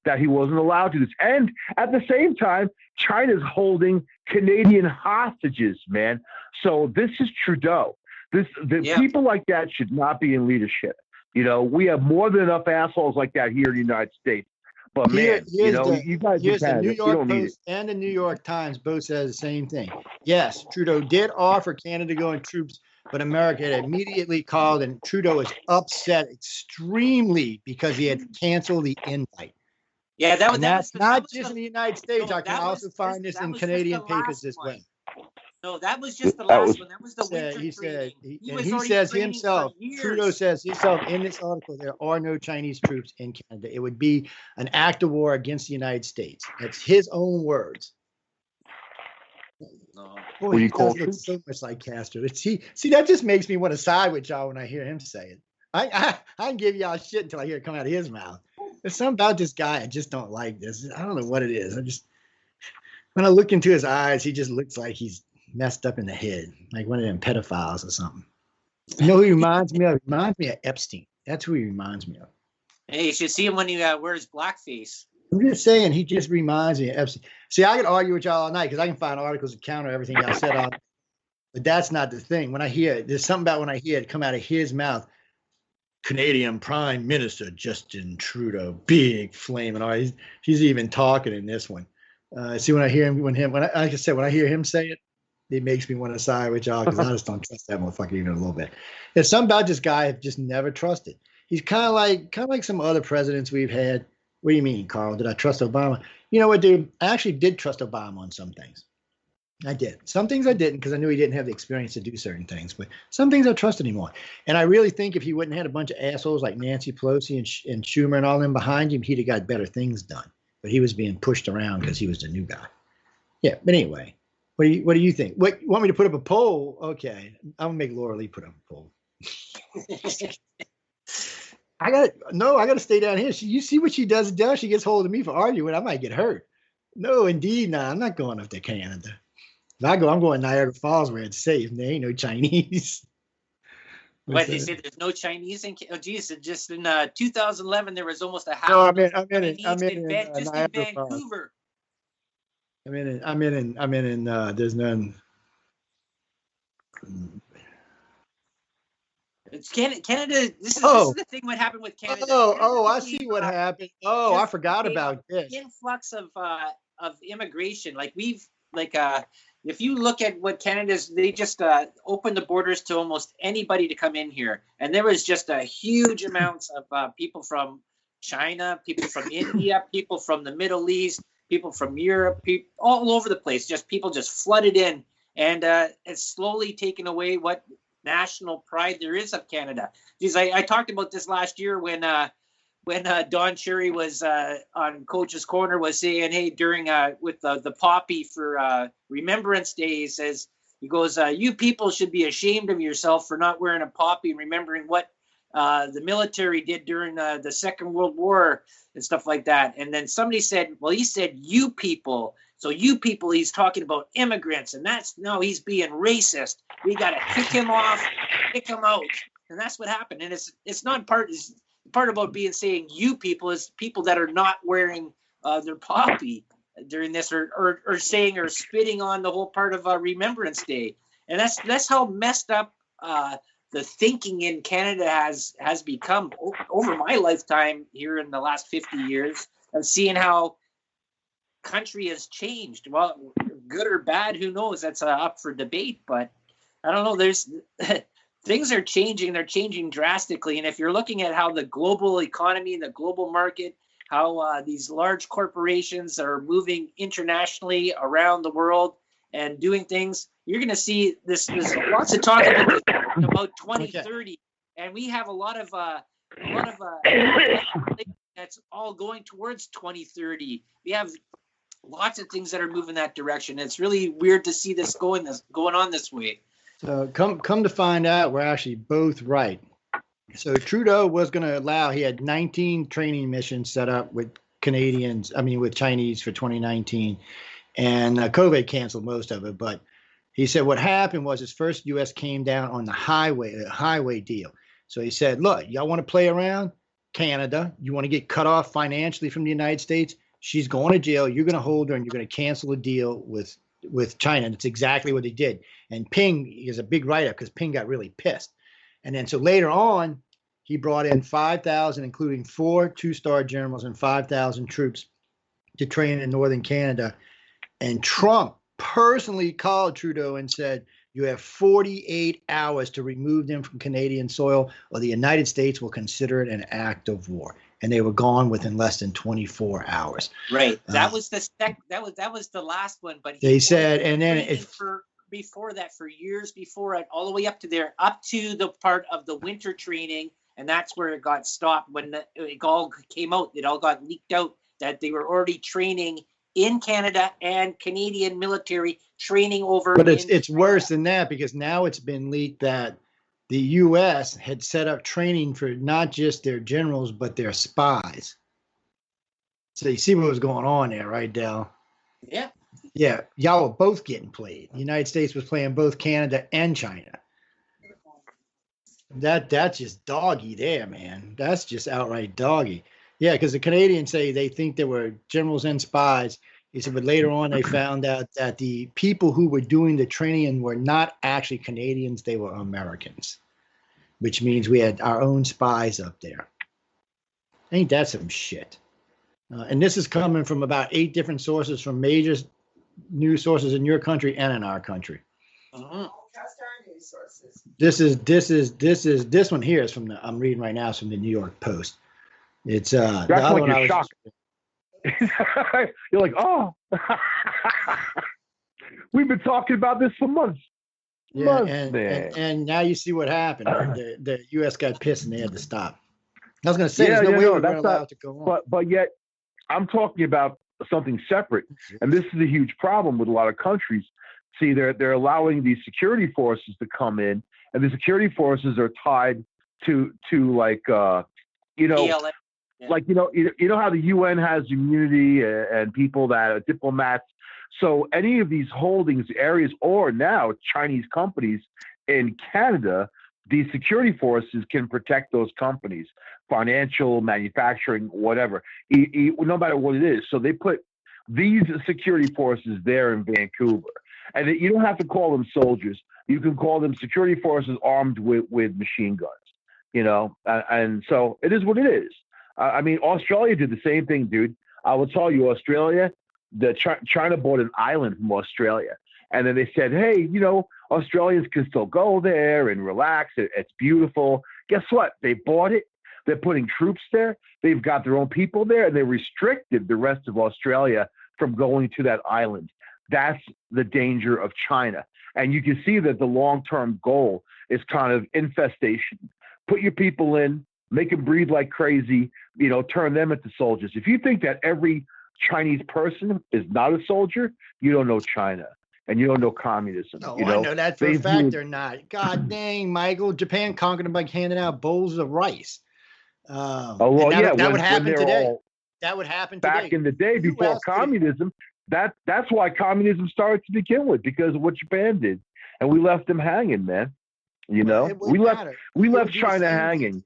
that he wasn't allowed to do this, and at the same time, China's holding Canadian hostages, man. So this is Trudeau. People like that should not be in leadership. You know, we have more than enough assholes like that here in the United States. But man, you guys here's the New York Post and the New York Times both says the same thing. Yes, Trudeau did offer Canada going troops, but America had immediately called, and Trudeau was upset extremely because he had canceled the invite. Yeah, that's not just in the United States. I can also find this in Canadian papers as well. No, that was just the last one. That was the winter he training. He says himself, Trudeau says himself in this article, there are no Chinese troops in Canada. It would be an act of war against the United States. That's his own words. No. Boy, he does look so much like Castro. See, that just makes me want to side with y'all when I hear him say it. I can give y'all shit until I hear it come out of his mouth. There's something about this guy I just don't like. This. I don't know what it is. When I look into his eyes, he just looks like he's messed up in the head, like one of them pedophiles or something. You know who he reminds me of? He reminds me of Epstein. That's who he reminds me of. Hey, you should see him when he wears blackface. I'm just saying, he just reminds me of Epstein. See, I could argue with y'all all night because I can find articles that counter everything y'all said on. But that's not the thing. When I hear it, there's something about when I hear it come out of his mouth. Canadian Prime Minister Justin Trudeau, big flaming eyes. He's even talking in this one. See, when I hear him, like I said, when I hear him say it, it makes me want to side with y'all because I just don't trust that motherfucker even a little bit. There's something about this guy I've just never trusted. He's kind of like some other presidents we've had. What do you mean, Carl? Did I trust Obama? You know what, dude? I actually did trust Obama on some things. I did. Some things I didn't because I knew he didn't have the experience to do certain things. But some things I trusted him on. And I really think if he wouldn't have had a bunch of assholes like Nancy Pelosi and Schumer and all them behind him, he'd have got better things done. But he was being pushed around because he was the new guy. Yeah, but anyway. What do you think? What, you want me to put up a poll? Okay, I'm gonna make Laura Lee put up a poll. I gotta stay down here. You see what she does? She gets hold of me for arguing. I might get hurt. No, indeed, I'm not going up to Canada. If I go, I'm going Niagara Falls where it's safe. And there ain't no Chinese. What they say? There's no Chinese in? Oh, geez! Just in 2011, there was almost a half. No, I'm in Vancouver. Falls. I'm in. There's none. It's Canada. This is the thing. What happened with Canada? I see what happened. I forgot about this. Influx of immigration. If you look at what Canada's, they just opened the borders to almost anybody to come in here, and there was just a huge amounts of people from China, people from India, people from the Middle East. People from Europe, people all over the place, people just flooded in, and it's slowly taken away what national pride there is of Canada. Geez, I talked about this last year when Don Cherry was on Coach's Corner was saying, hey, during with the poppy for Remembrance Day, he goes, you people should be ashamed of yourself for not wearing a poppy and remembering what the military did during the Second World War and stuff like that. And then somebody said, well, he said, you people. So you people, he's talking about immigrants. And he's being racist. We got to kick him off, kick him out. And that's what happened. And it's not part about saying you people is people that are not wearing their poppy during this or saying or spitting on the whole part of Remembrance Day. And that's how messed up the thinking in Canada has become over my lifetime here in the last 50 years of seeing how country has changed. Well, good or bad, who knows? That's up for debate, but I don't know. There's things are changing. They're changing drastically. And if you're looking at how the global economy and the global market, how these large corporations are moving internationally around the world and doing things, you're going to see this. There's lots of talk about 2030, and we have a lot of that's all going towards 2030. We have lots of things that are moving that direction. It's really weird to see this going on this way. So come to find out, we're actually both right. So Trudeau was going to allow. He had 19 training missions set up with with Chinese for 2019, and COVID canceled most of it. But he said what happened was his first U.S. came down on the highway deal. So he said, look, y'all want to play around? Canada, you want to get cut off financially from the United States? She's going to jail. You're going to hold her, and you're going to cancel a deal with China. And it's exactly what he did. And Ping is a big write-up because Ping got really pissed. And then so later on, he brought in 5,000, including 4 two-star generals and 5,000 troops to train in northern Canada. And Trump personally called Trudeau and said, you have 48 hours to remove them from Canadian soil, or the United States will consider it an act of war. And they were gone within less than 24 hours. Right. That was the that was the last one. But they said, and then before that, for years before it, all the way up to the part of the winter training, and that's where it got stopped when it all came out. It all got leaked out that they were already training in Canada and Canadian military training over. But it's worse than that, because now it's been leaked that the U.S. had set up training for not just their generals, but their spies. So you see what was going on there, right, Del? Yeah. Yeah, y'all were both getting played. The United States was playing both Canada and China. That's just doggy there, man. That's just outright doggy. Yeah, because the Canadians say they think there were generals and spies. He said, but later on they found out that the people who were doing the training were not actually Canadians, they were Americans, which means we had our own spies up there. Ain't that some shit? And this is coming from about 8 different sources, from major news sources in your country and in our country. Uh-huh. This one here is from I'm reading right now, is from the New York Post. It's that's the other one. You're shocked. You're like, oh, we've been talking about this for months. Yeah, and now you see what happened. The U.S. got pissed and they had to stop. I was going to say, there's no way we were allowed to go on. But yet, I'm talking about something separate, and this is a huge problem with a lot of countries. See, they're allowing these security forces to come in, and the security forces are tied to like like you know how the UN has immunity and people that are diplomats. So any of these holdings areas, or now Chinese companies in Canada, these security forces can protect those companies, financial, manufacturing, whatever, no matter what it is. So they put these security forces there in Vancouver. And you don't have to call them soldiers. You can call them security forces armed with machine guns, and so it is what it is. I mean, Australia did the same thing, dude. I will tell you, Australia, China bought an island from Australia. And then they said, hey, Australians can still go there and relax. It's beautiful. Guess what? They bought it. They're putting troops there. They've got their own people there, and they restricted the rest of Australia from going to that island. That's the danger of China. And you can see that the long-term goal is kind of infestation. Put your people in, make them breathe like crazy, turn them into soldiers. If you think that every Chinese person is not a soldier, you don't know China. And you don't know communism. No, I know that for a fact they're not. God dang, Michael, Japan conquered them by handing out bowls of rice. That would happen today. That would happen today. Back in the day, before communism, that's why communism started to begin with, because of what Japan did. And we left them hanging, man. We left China hanging.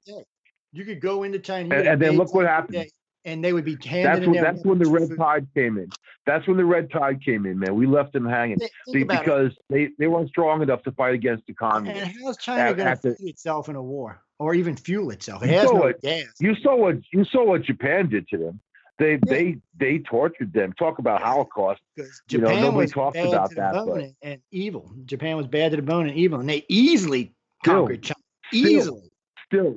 You could go into China. And then look what happened. And they would be handed That's when the red tide came in. That's when the red tide came in, man. We left them hanging because they weren't strong enough to fight against the communists. And how's China going to feed itself in a war, or even fuel itself? It has no gas. You saw what Japan did to them. They tortured them. Talk about Holocaust. Japan nobody talks about that. And evil. Japan was bad to the bone and evil, and they easily conquered China. Easily.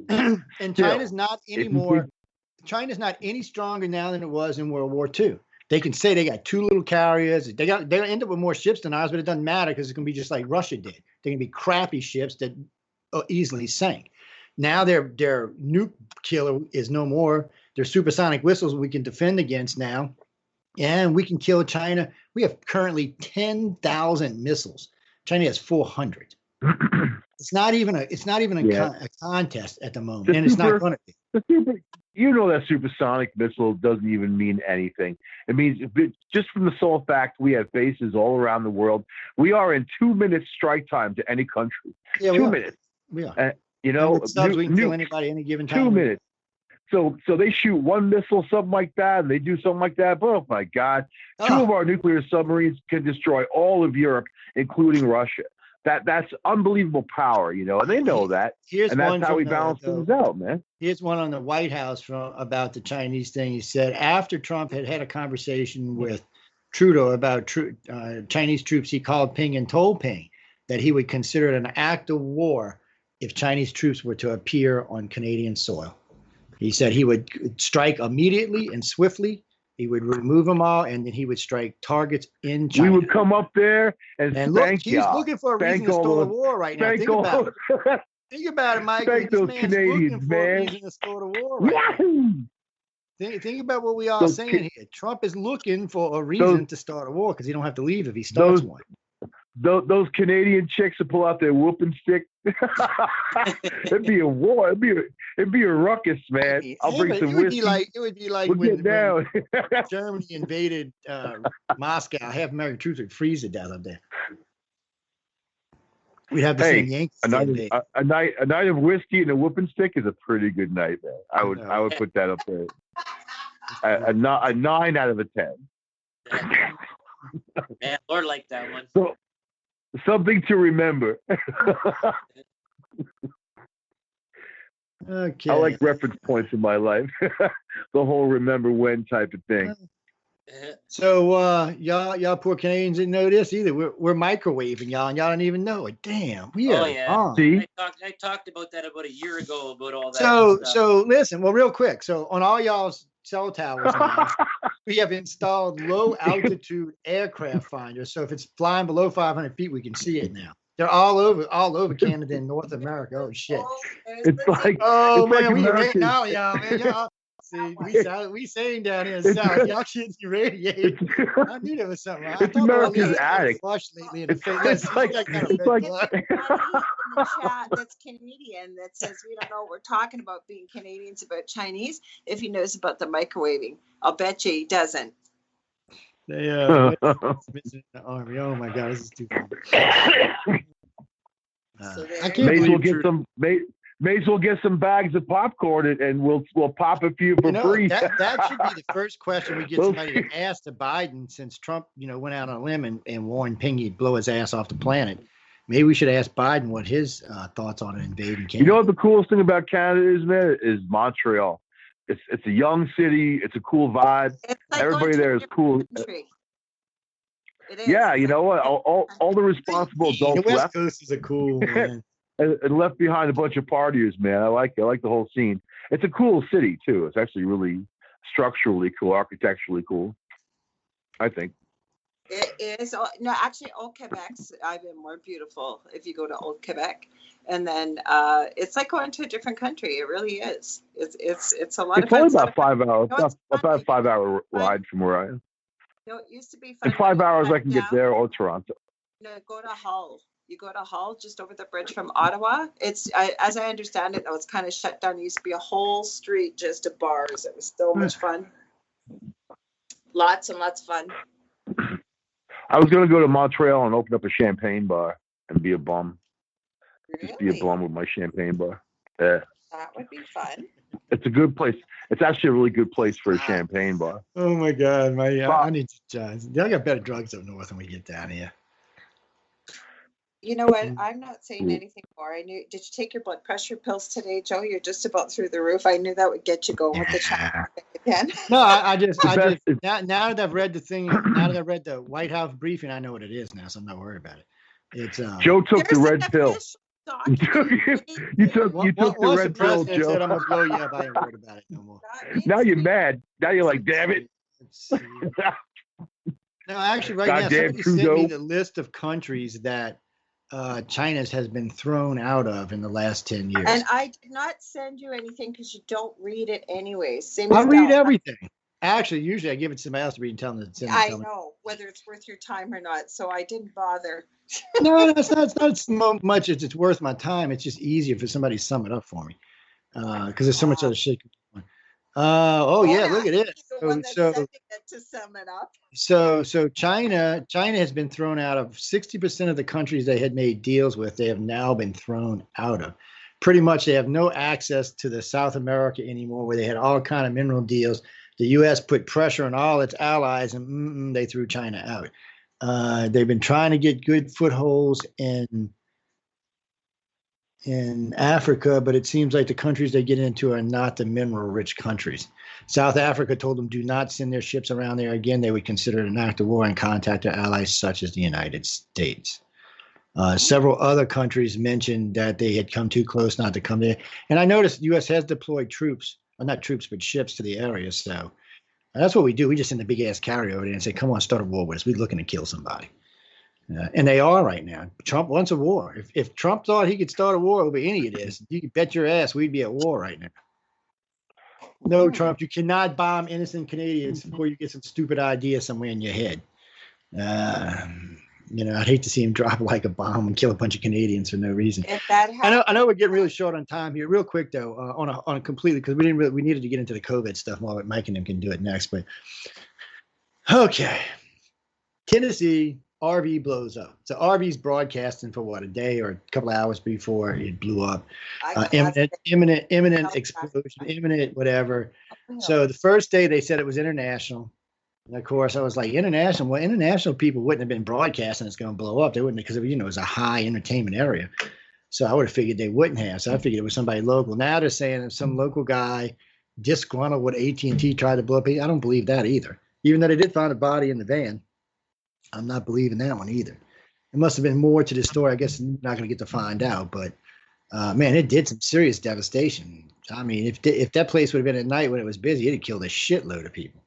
And China's not anymore. China's not any stronger now than it was in World War II. They can say they got 2 little carriers. They'll end up with more ships than ours, but it doesn't matter because it's going to be just like Russia did. They're going to be crappy ships that easily sank. Now their nuke killer is no more. Their supersonic whistles we can defend against now, and we can kill China. We have currently 10,000 missiles. China has 400. It's not even a contest at the moment, and it's not going to be. you know that supersonic missile doesn't even mean anything. It means just from the sole fact we have bases all around the world. We are in 2 minutes strike time to any country. Yeah, 2 minutes. We are. You know, we can kill anybody any given time. 2 minutes. So they shoot one missile, something like that, and they do something like that. But oh my God, 2 of our nuclear submarines can destroy all of Europe, including Russia. That's unbelievable power, you know, and they know that. And that's how we balance things out, man. Here's one on the White House about the Chinese thing. He said after Trump had a conversation with Trudeau about Chinese troops, he called Ping and told Ping that he would consider it an act of war if Chinese troops were to appear on Canadian soil. He said he would strike immediately and swiftly. He would remove them all, and then he would strike targets in China. We would come up there and look, he's looking for a reason to start a war right now. Think about it. Think about it, Mike. Thank those Canadians, man. Reason to start a war right now. Think about what we are saying here. Trump is looking for a reason to start a war because he don't have to leave if he starts one. Those Canadian chicks that pull out their whooping stick, it'd be a war. It'd be a ruckus, man. I'll bring some whiskey. It would be like when Germany invaded Moscow. Half American troops would freeze to death up there. We'd have the same Yankees. A night of whiskey and a whooping stick is a pretty good night, man. I would put that up there. A 9 out of a 10. Man, Lord liked that one. So, something to remember. Okay. I like reference points in my life. The whole remember when type of thing. So y'all poor Canadians didn't know this either. We're microwaving y'all, and y'all don't even know it. Damn, we are. Oh yeah. See? I talked about that about a year ago about all that. So listen. Well, real quick. So on all y'all's cell towers now, we have installed low altitude aircraft finders. So if it's flying below 500 feet, we can see it now. They're all over Canada and North America. Oh shit! It's like we right now, y'all, man. Y'all, see, we saying down here in the south, y'all shit's irradiated. I knew there was something wrong. It's America's attic. Lately in the face. It's like in the chat that's Canadian that says we don't know what we're talking about being Canadians about Chinese. If he knows about the microwaving, I'll bet you he doesn't. They missing the army. Oh my God, this is too funny. I can't may as well get some bags of popcorn and we'll pop a few for free. That should be the first question we get somebody to ask to Biden since Trump, went out on a limb and warned Ping he'd blow his ass off the planet. Maybe we should ask Biden what his thoughts on invading Canada. You know what the coolest thing about Canada is, man? Is Montreal. It's a young city. It's a cool vibe. Like everybody there is cool. It is. Yeah, you know what? All the responsible adults the West Coast is a cool man. and left behind a bunch of partiers, man. I like the whole scene. It's a cool city too. It's actually really structurally cool, architecturally cool, I think. It is. No, actually, Old Quebec's even more beautiful if you go to Old Quebec. And then it's like going to a different country. It really is. It's a lot of fun. It's only about 5 hours. About a 5 hour ride from where I am. No, it used to be fun. In 5 hours, I can get there or Toronto. No, go to Hull. You go to Hull, just over the bridge from Ottawa. It's as I understand it, though, it's kind of shut down. It used to be a whole street just of bars. It was so much fun. Lots and lots of fun. I was going to go to Montreal and open up a champagne bar and be a bum. Really? Just be a bum with my champagne bar. Yeah. That would be fun. It's a good place. It's actually a really good place for a champagne bar. Oh my God, I need to. I got better drugs up north when we get down here. You know what? I'm not saying anything more. Did you take your blood pressure pills today, Joe? You're just about through the roof. I knew that would get you going with the chat again. No, I just now that I've read the thing, now that I've read the White House briefing, I know what it is now, so I'm not worried about it. It's Joe took the red pill. You took the red pill, Joe. Said, I'm gonna blow you up. I ain't worried about it no more. Now you're mad. Now you're like, damn it. No, actually, right now, somebody sent me the list of countries that China's has been thrown out of in the last 10 years. And I did not send you anything because you don't read it anyway. I read everything. Actually, usually I give it to somebody else to read and tell them to send it. I know, whether it's worth your time or not, so I didn't bother. No, it's not so much as it's worth my time. It's just easier for somebody to sum it up for me because there's so much other shit going Yeah, look at it. To sum it up. So China has been thrown out of 60% of the countries they had made deals with. They have now been thrown out of. Pretty much, they have no access to the South America anymore, where they had all kind of mineral deals. The U.S. put pressure on all its allies, and they threw China out. They've been trying to get good footholds in Africa, but it seems like the countries they get into are not the mineral-rich countries. South Africa told them do not send their ships around there again. They would consider it an act of war and contact their allies, such as the United States. Several other countries mentioned that they had come too close not to come there. And I noticed the U.S. has deployed troops, well, not troops, but ships to the area. So that's what we do. We just send a big-ass carrier over there and say, come on, start a war with us. We're looking to kill somebody. And they are right now. Trump wants a war. If Trump thought he could start a war over any of this, you can bet your ass we'd be at war right now. No, Trump, you cannot bomb innocent Canadians before you get some stupid idea somewhere in your head. I'd hate to see him drop like a bomb and kill a bunch of Canadians for no reason. I know we're getting really short on time here. Real quick though, on a completely, because we needed to get into the COVID stuff more. Mike and him can do it next. But okay, Tennessee. RV blows up. So RV's broadcasting for what, a day or a couple of hours before it blew up. Imminent explosion, imminent whatever. So the first day they said it was international. And of course I was like, international? Well, international people wouldn't have been broadcasting it's going to blow up. They wouldn't, because it was a high entertainment area. So I would have figured they wouldn't have. So I figured it was somebody local. Now they're saying that some local guy disgruntled with AT&T tried to blow up. I don't believe that either. Even though they did find a body in the van. I'm not believing that one either. It must have been more to the story. I guess I'm not going to get to find out. But, man, it did some serious devastation. I mean, if that place would have been at night when it was busy, it'd have killed a shitload of people.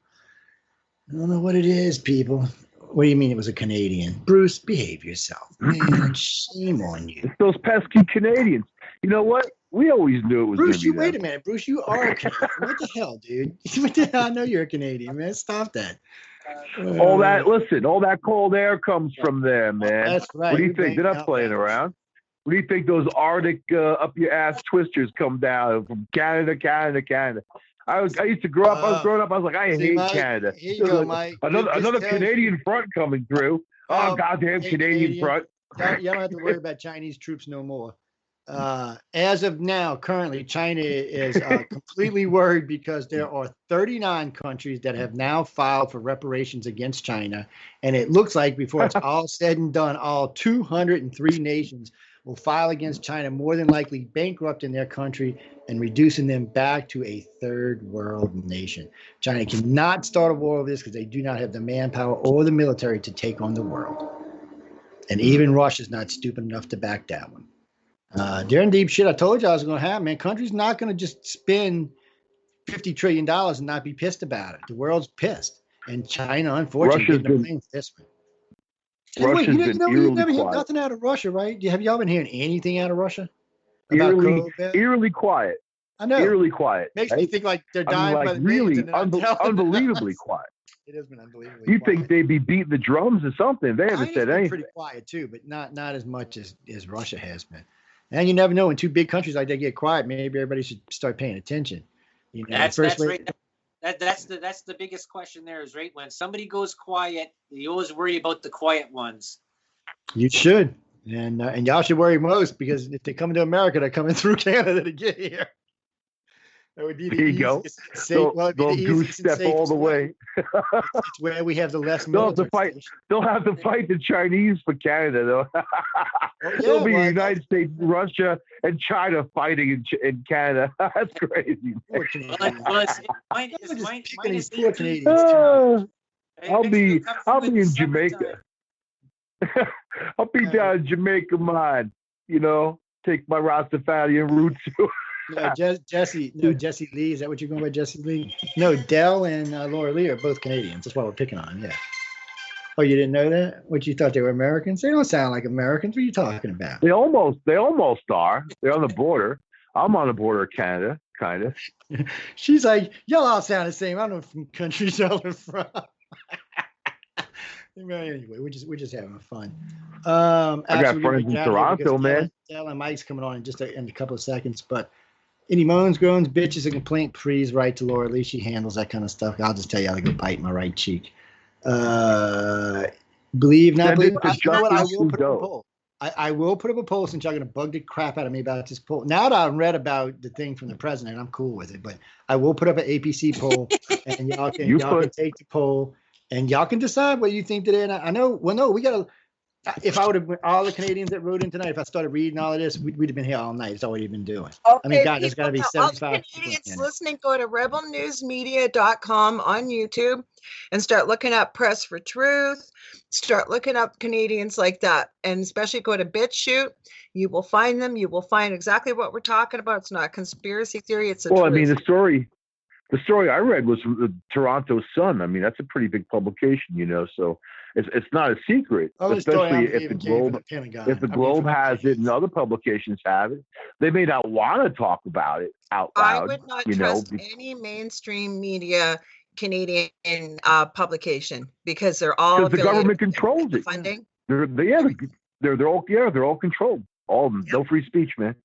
I don't know what it is, people. What do you mean it was a Canadian? Bruce, behave yourself. Man, shame on you. It's those pesky Canadians. You know what? We always knew it was Bruce, you wait a minute. Bruce, you are a Canadian. What the hell, dude? What the hell? I know you're a Canadian, man. Stop that. All that cold air comes from there, man. That's right. What do you think? They're not playing around. What do you think those Arctic up your ass twisters come down from Canada? I used to grow up. I was growing up. I was like, I hate Mike, Canada. Here you go, Mike. Another Canadian front coming through. Oh, goddamn Canadian front. You don't have to worry about Chinese troops no more. As of now, currently, China is completely worried because there are 39 countries that have now filed for reparations against China. And it looks like before it's all said and done, all 203 nations will file against China, more than likely bankrupting their country and reducing them back to a third world nation. China cannot start a war over this because they do not have the manpower or the military to take on the world. And even Russia's not stupid enough to back that one. They're in deep shit. I told you I was going to have, man. Country's not going to just spend $50 trillion and not be pissed about it. The world's pissed. And China, unfortunately, didn't this one. Wait, you never hear nothing out of Russia, right? Have y'all been hearing anything out of Russia? Eerily quiet. I know. Eerily quiet. Makes me think like they're dying by the really unbelievably quiet. It has been unbelievably quiet. You think they'd be beating the drums or something? They haven't said anything. Pretty quiet too, but not as much as Russia has been. And you never know, when two big countries like that get quiet, maybe everybody should start paying attention. You know, that's right. That's the biggest question there is, right, when somebody goes quiet, you always worry about the quiet ones. You should. And y'all should worry most, because if they come to America, they're coming through Canada to get here. That would be the easiest. They'll goose step all the way. It's where we have the less military. They'll have to fight the Chinese for Canada, though. It'll be United States, Russia, and China fighting in Canada. That's crazy. I'll be in Jamaica. I'll be down in Jamaica, mine. You know, take my Rastafarian roots. No, Jesse Lee. Is that what you're going by, Jesse Lee? No, Dell and Laura Lee are both Canadians. That's why we're picking on them. Yeah. Oh, you didn't know that? What, you thought they were Americans? They don't sound like Americans. What are you talking about? They almost are. They're on the border. I'm on the border of Canada, kind of. She's like, y'all all sound the same. I don't know from countries y'all are from. Anyway, we're just having fun. I got friends in Toronto, man. Dell and Mike's coming on in just in a couple of seconds, but Any moans, groans, bitches, and complaint, please write to Laura Lee. She handles that kind of stuff. I'll just tell you how to go bite my right cheek. Believe, not believe. You know what? I will put up a poll. I will put up a poll since y'all going to bug the crap out of me about this poll. Now that I've read about the thing from the president, I'm cool with it. But I will put up an APC poll, and y'all can take the poll, and y'all can decide what you think today. And I know, well, no, we got to. If I would have all the Canadians that wrote in tonight, if I started reading all of this, we'd have been here all night. It's all we've been doing. Okay, I mean, God, there's got to be 75 all the Canadians listening. Go to rebelnewsmedia.com on YouTube and start looking up Press for Truth. Start looking up Canadians like that, and especially go to BitChute. You will find them. You will find exactly what we're talking about. It's not a conspiracy theory. It's a truth. I mean, the story I read was from the Toronto Sun. I mean, that's a pretty big publication, you know, so it's not a secret, especially if the Globe has it and other publications have it. They may not want to talk about it out loud. I would not trust any mainstream media Canadian publication because they're all the government controls it. Funding. They're all controlled. All of them. Yep. No free speech, man.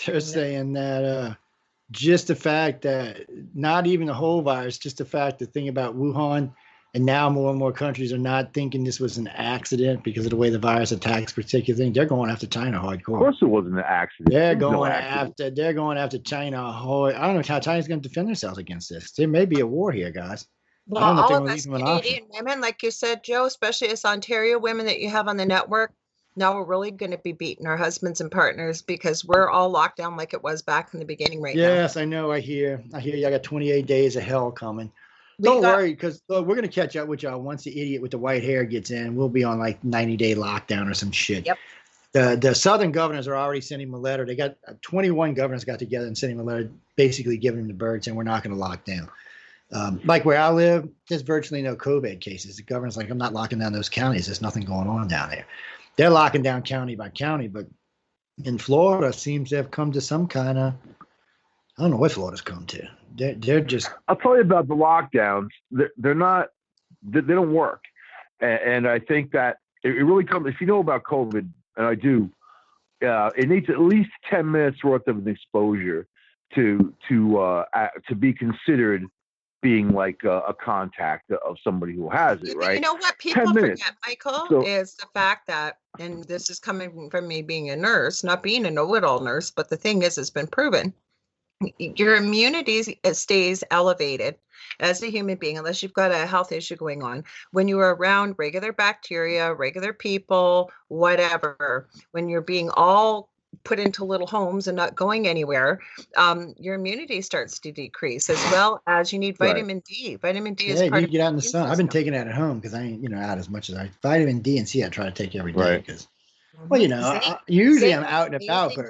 They're saying that just the fact that not even the whole virus, just the fact the thing about Wuhan, and now more and more countries are not thinking this was an accident because of the way the virus attacks particular things. They're going after China hardcore. Of course, it wasn't an accident. They're going after China hard. I don't know how China's going to defend themselves against this. There may be a war here, guys. Well, all of us Canadian women, like you said, Joe, especially as Ontario women that you have on the network, now we're really going to be beating our husbands and partners because we're all locked down like it was back in the beginning now. Yes, I know. I hear you got 28 days of hell coming. Don't worry, because we're going to catch up with y'all once the idiot with the white hair gets in. We'll be on like 90-day lockdown or some shit. Yep. The southern governors are already sending him a letter. They got 21 governors got together and sent him a letter basically giving him the bird saying we're not going to lock down. Like where I live, there's virtually no COVID cases. The governor's like, I'm not locking down those counties. There's nothing going on down there. They're locking down county by county, but in Florida seems to have come to some kind of, I don't know what Florida's come to. They're just. I'll tell you about the lockdowns. They're not. They don't work, and I think that it really comes. If you know about COVID, and I do, it needs at least 10 minutes worth of an exposure to be considered being like a contact of somebody who has it, right? You know what people forget, Michael, is the fact that, and this is coming from me being a nurse, not being a know-it-all nurse, but the thing is, it's been proven. Your immunity stays elevated as a human being, unless you've got a health issue going on, when you are around regular bacteria, regular people, whatever, when you're being all put into little homes and not going anywhere, your immunity starts to decrease, as well as you need vitamin D. Vitamin D is part of get out in the sun. I've been taking it at home because I ain't, out as much as vitamin D and C I try to take every day because, usually I'm out and about, but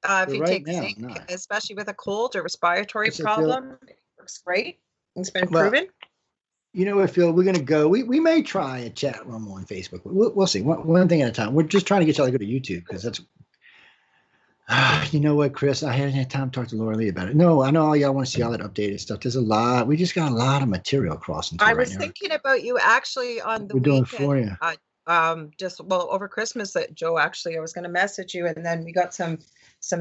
if you take zinc, especially with a cold or respiratory problem, it works great. It's been proven. You know what, Phil? We're going to go. We may try a chat room on Facebook. We'll see. One thing at a time. We're just trying to get y'all to go to YouTube because that's. You know what, Chris? I hadn't had time to talk to Laura Lee about it. No, I know all y'all want to see all that updated stuff. There's a lot. We just got a lot of material crossing. I was thinking about you actually on the weekend. We're doing for you. Over Christmas, that Joe, actually, I was going to message you, and then we got some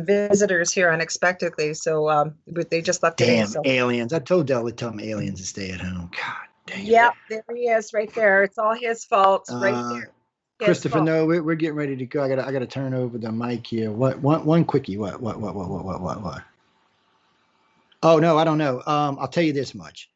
visitors here unexpectedly, so they just left. Damn aliens! I told Del to tell them aliens to stay at home. God damn. Yeah, there he is, right there. It's all his fault, right there. Christopher, no, we're getting ready to go. I gotta turn over the mic here. One quickie. What? Oh no, I don't know. I'll tell you this much.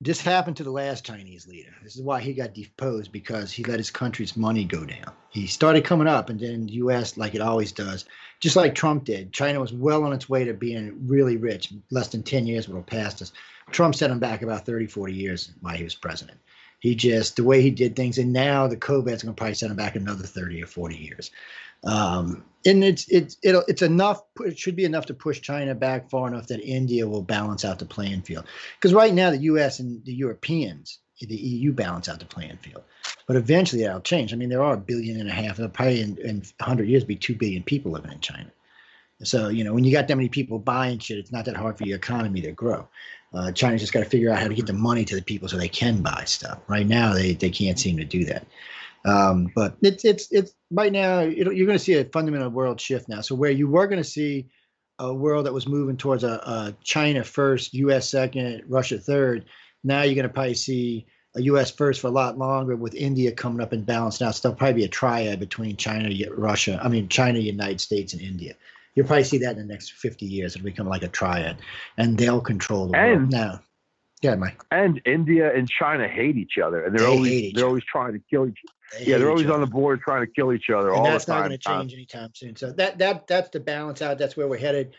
This happened to the last Chinese leader. This is why he got deposed, because he let his country's money go down. He started coming up, and then the U.S., like it always does, just like Trump did. China was well on its way to being really rich. Less than 10 years would have passed us. Trump set him back about 30, 40 years while he was president. He just, the way he did things, and now the COVID's going to probably set him back another 30 or 40 years. And it's enough. It should be enough to push China back far enough that India will balance out the playing field. Because right now the U.S. and the Europeans, the EU, balance out the playing field. But eventually that'll change. I mean, there are 1.5 billion. There'll probably in 100 years be 2 billion people living in China. So when you got that many people buying shit, it's not that hard for your economy to grow. China's just got to figure out how to get the money to the people so they can buy stuff. Right now they can't seem to do that. But it's right now, you're going to see a fundamental world shift now. So where you were going to see a world that was moving towards a China first, U.S. second, Russia third. Now you're going to probably see a U.S. first for a lot longer, with India coming up in balance now. So there'll probably be a triad between China, United States, and India. You'll probably see that in the next 50 years. It'll become like a triad, and they'll control the world now. Yeah, Mike. And India and China hate each other, and they're always trying to kill each other. They're always on the border trying to kill each other all the time. That's not going to change anytime soon. So that's the balance out. That's where we're headed.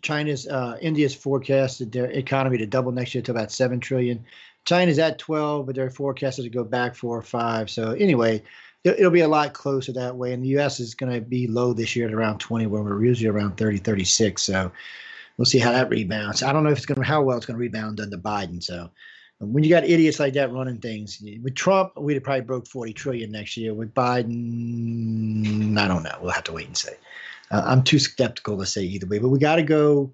India's forecasted their economy to double next year to about 7 trillion. China's at 12, but they're forecasted to go back 4 or 5. So anyway, it'll be a lot closer that way. And the U.S. is going to be low this year at around 20, where we're usually around 30, 36. So we'll see how that rebounds. I don't know how well it's going to rebound under Biden. So when you got idiots like that running things, with Trump, we'd have probably broke 40 trillion next year. With Biden, I don't know. We'll have to wait and see. I'm too skeptical to say either way, but we got to go.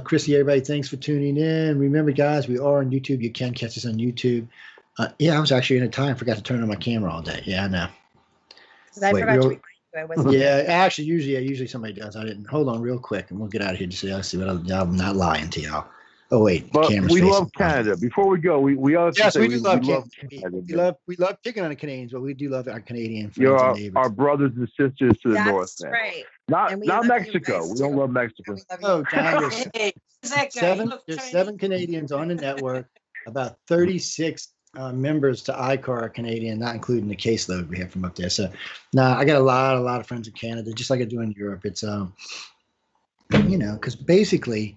Chrissy, everybody, thanks for tuning in. Remember, guys, we are on YouTube. You can catch us on YouTube. I was actually in a time. Forgot to turn on my camera all day. Yeah, I know. I forgot to. Yeah, actually, usually somebody does. I didn't. Hold on, real quick, and we'll get out of here. Just so y'all see what I'm not lying to y'all. Oh wait, but we love Canada. Before we go, we love Canada. We love picking on the Canadians, but we do love our Canadian friends and neighbors. Our brothers and sisters to the north. That's right. Not Mexico. We don't love Mexico. Oh, John, there's 7 Canadians on the network. About 36 members to ICAR are Canadian, not including the caseload we have from up there. So, I got a lot of friends in Canada, just like I do in Europe. It's because basically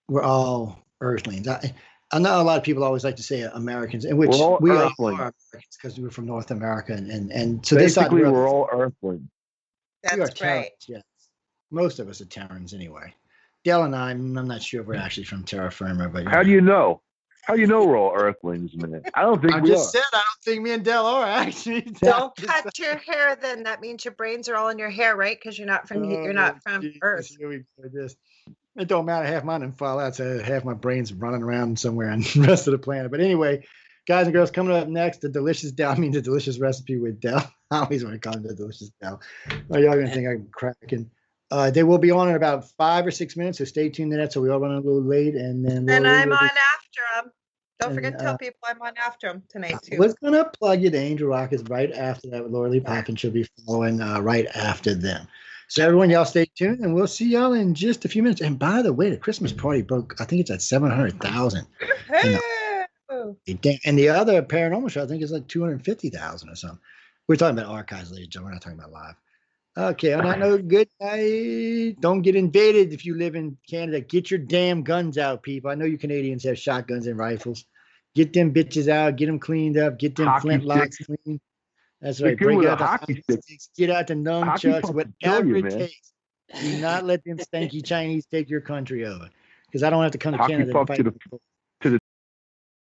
we're all Earthlings. I know a lot of people always like to say Americans, in which we are Americans because we're from North America, and so basically we're all Earthlings. That's right. Yes, most of us are Terrans anyway. Dell and I'm not sure if we're actually from terra firma, but how do you know? How do you know we're all Earthlings, man? I don't think we are. I don't think me and Dell are actually. Don't cut your hair, then. That means your brains are all in your hair, right? Because you're not from Earth. It don't matter. Half mine didn't fall out, so half my brain's running around somewhere on the rest of the planet. But anyway, guys and girls, coming up next, the delicious recipe with Dell. I always want to call him the delicious Dell. Oh, y'all gonna think I'm cracking. They will be on in about 5 or 6 minutes, so stay tuned to that. So we all run a little late, and then I'm on after them. Don't forget to tell people I'm on after them tonight too. We're gonna plug you to Angel Rock is right after that with Laura Lee Poppin. She'll be following right after them. So everyone, y'all stay tuned, and we'll see y'all in just a few minutes. And by the way, the Christmas party broke. I think it's at 700,000. And the other paranormal show, I think, is like 250,000 or something. We're talking about archives, ladies and gentlemen. We're not talking about live. Okay, on that note, good night. Don't get invaded if you live in Canada. Get your damn guns out, people. I know you Canadians have shotguns and rifles. Get them bitches out. Get them cleaned up. Get them flintlocks clean. That's right. Bring out the hockey sticks. Get out the nunchucks. Whatever it takes. Do not let them stanky Chinese take your country over. Because I don't have to come to Canada to fight.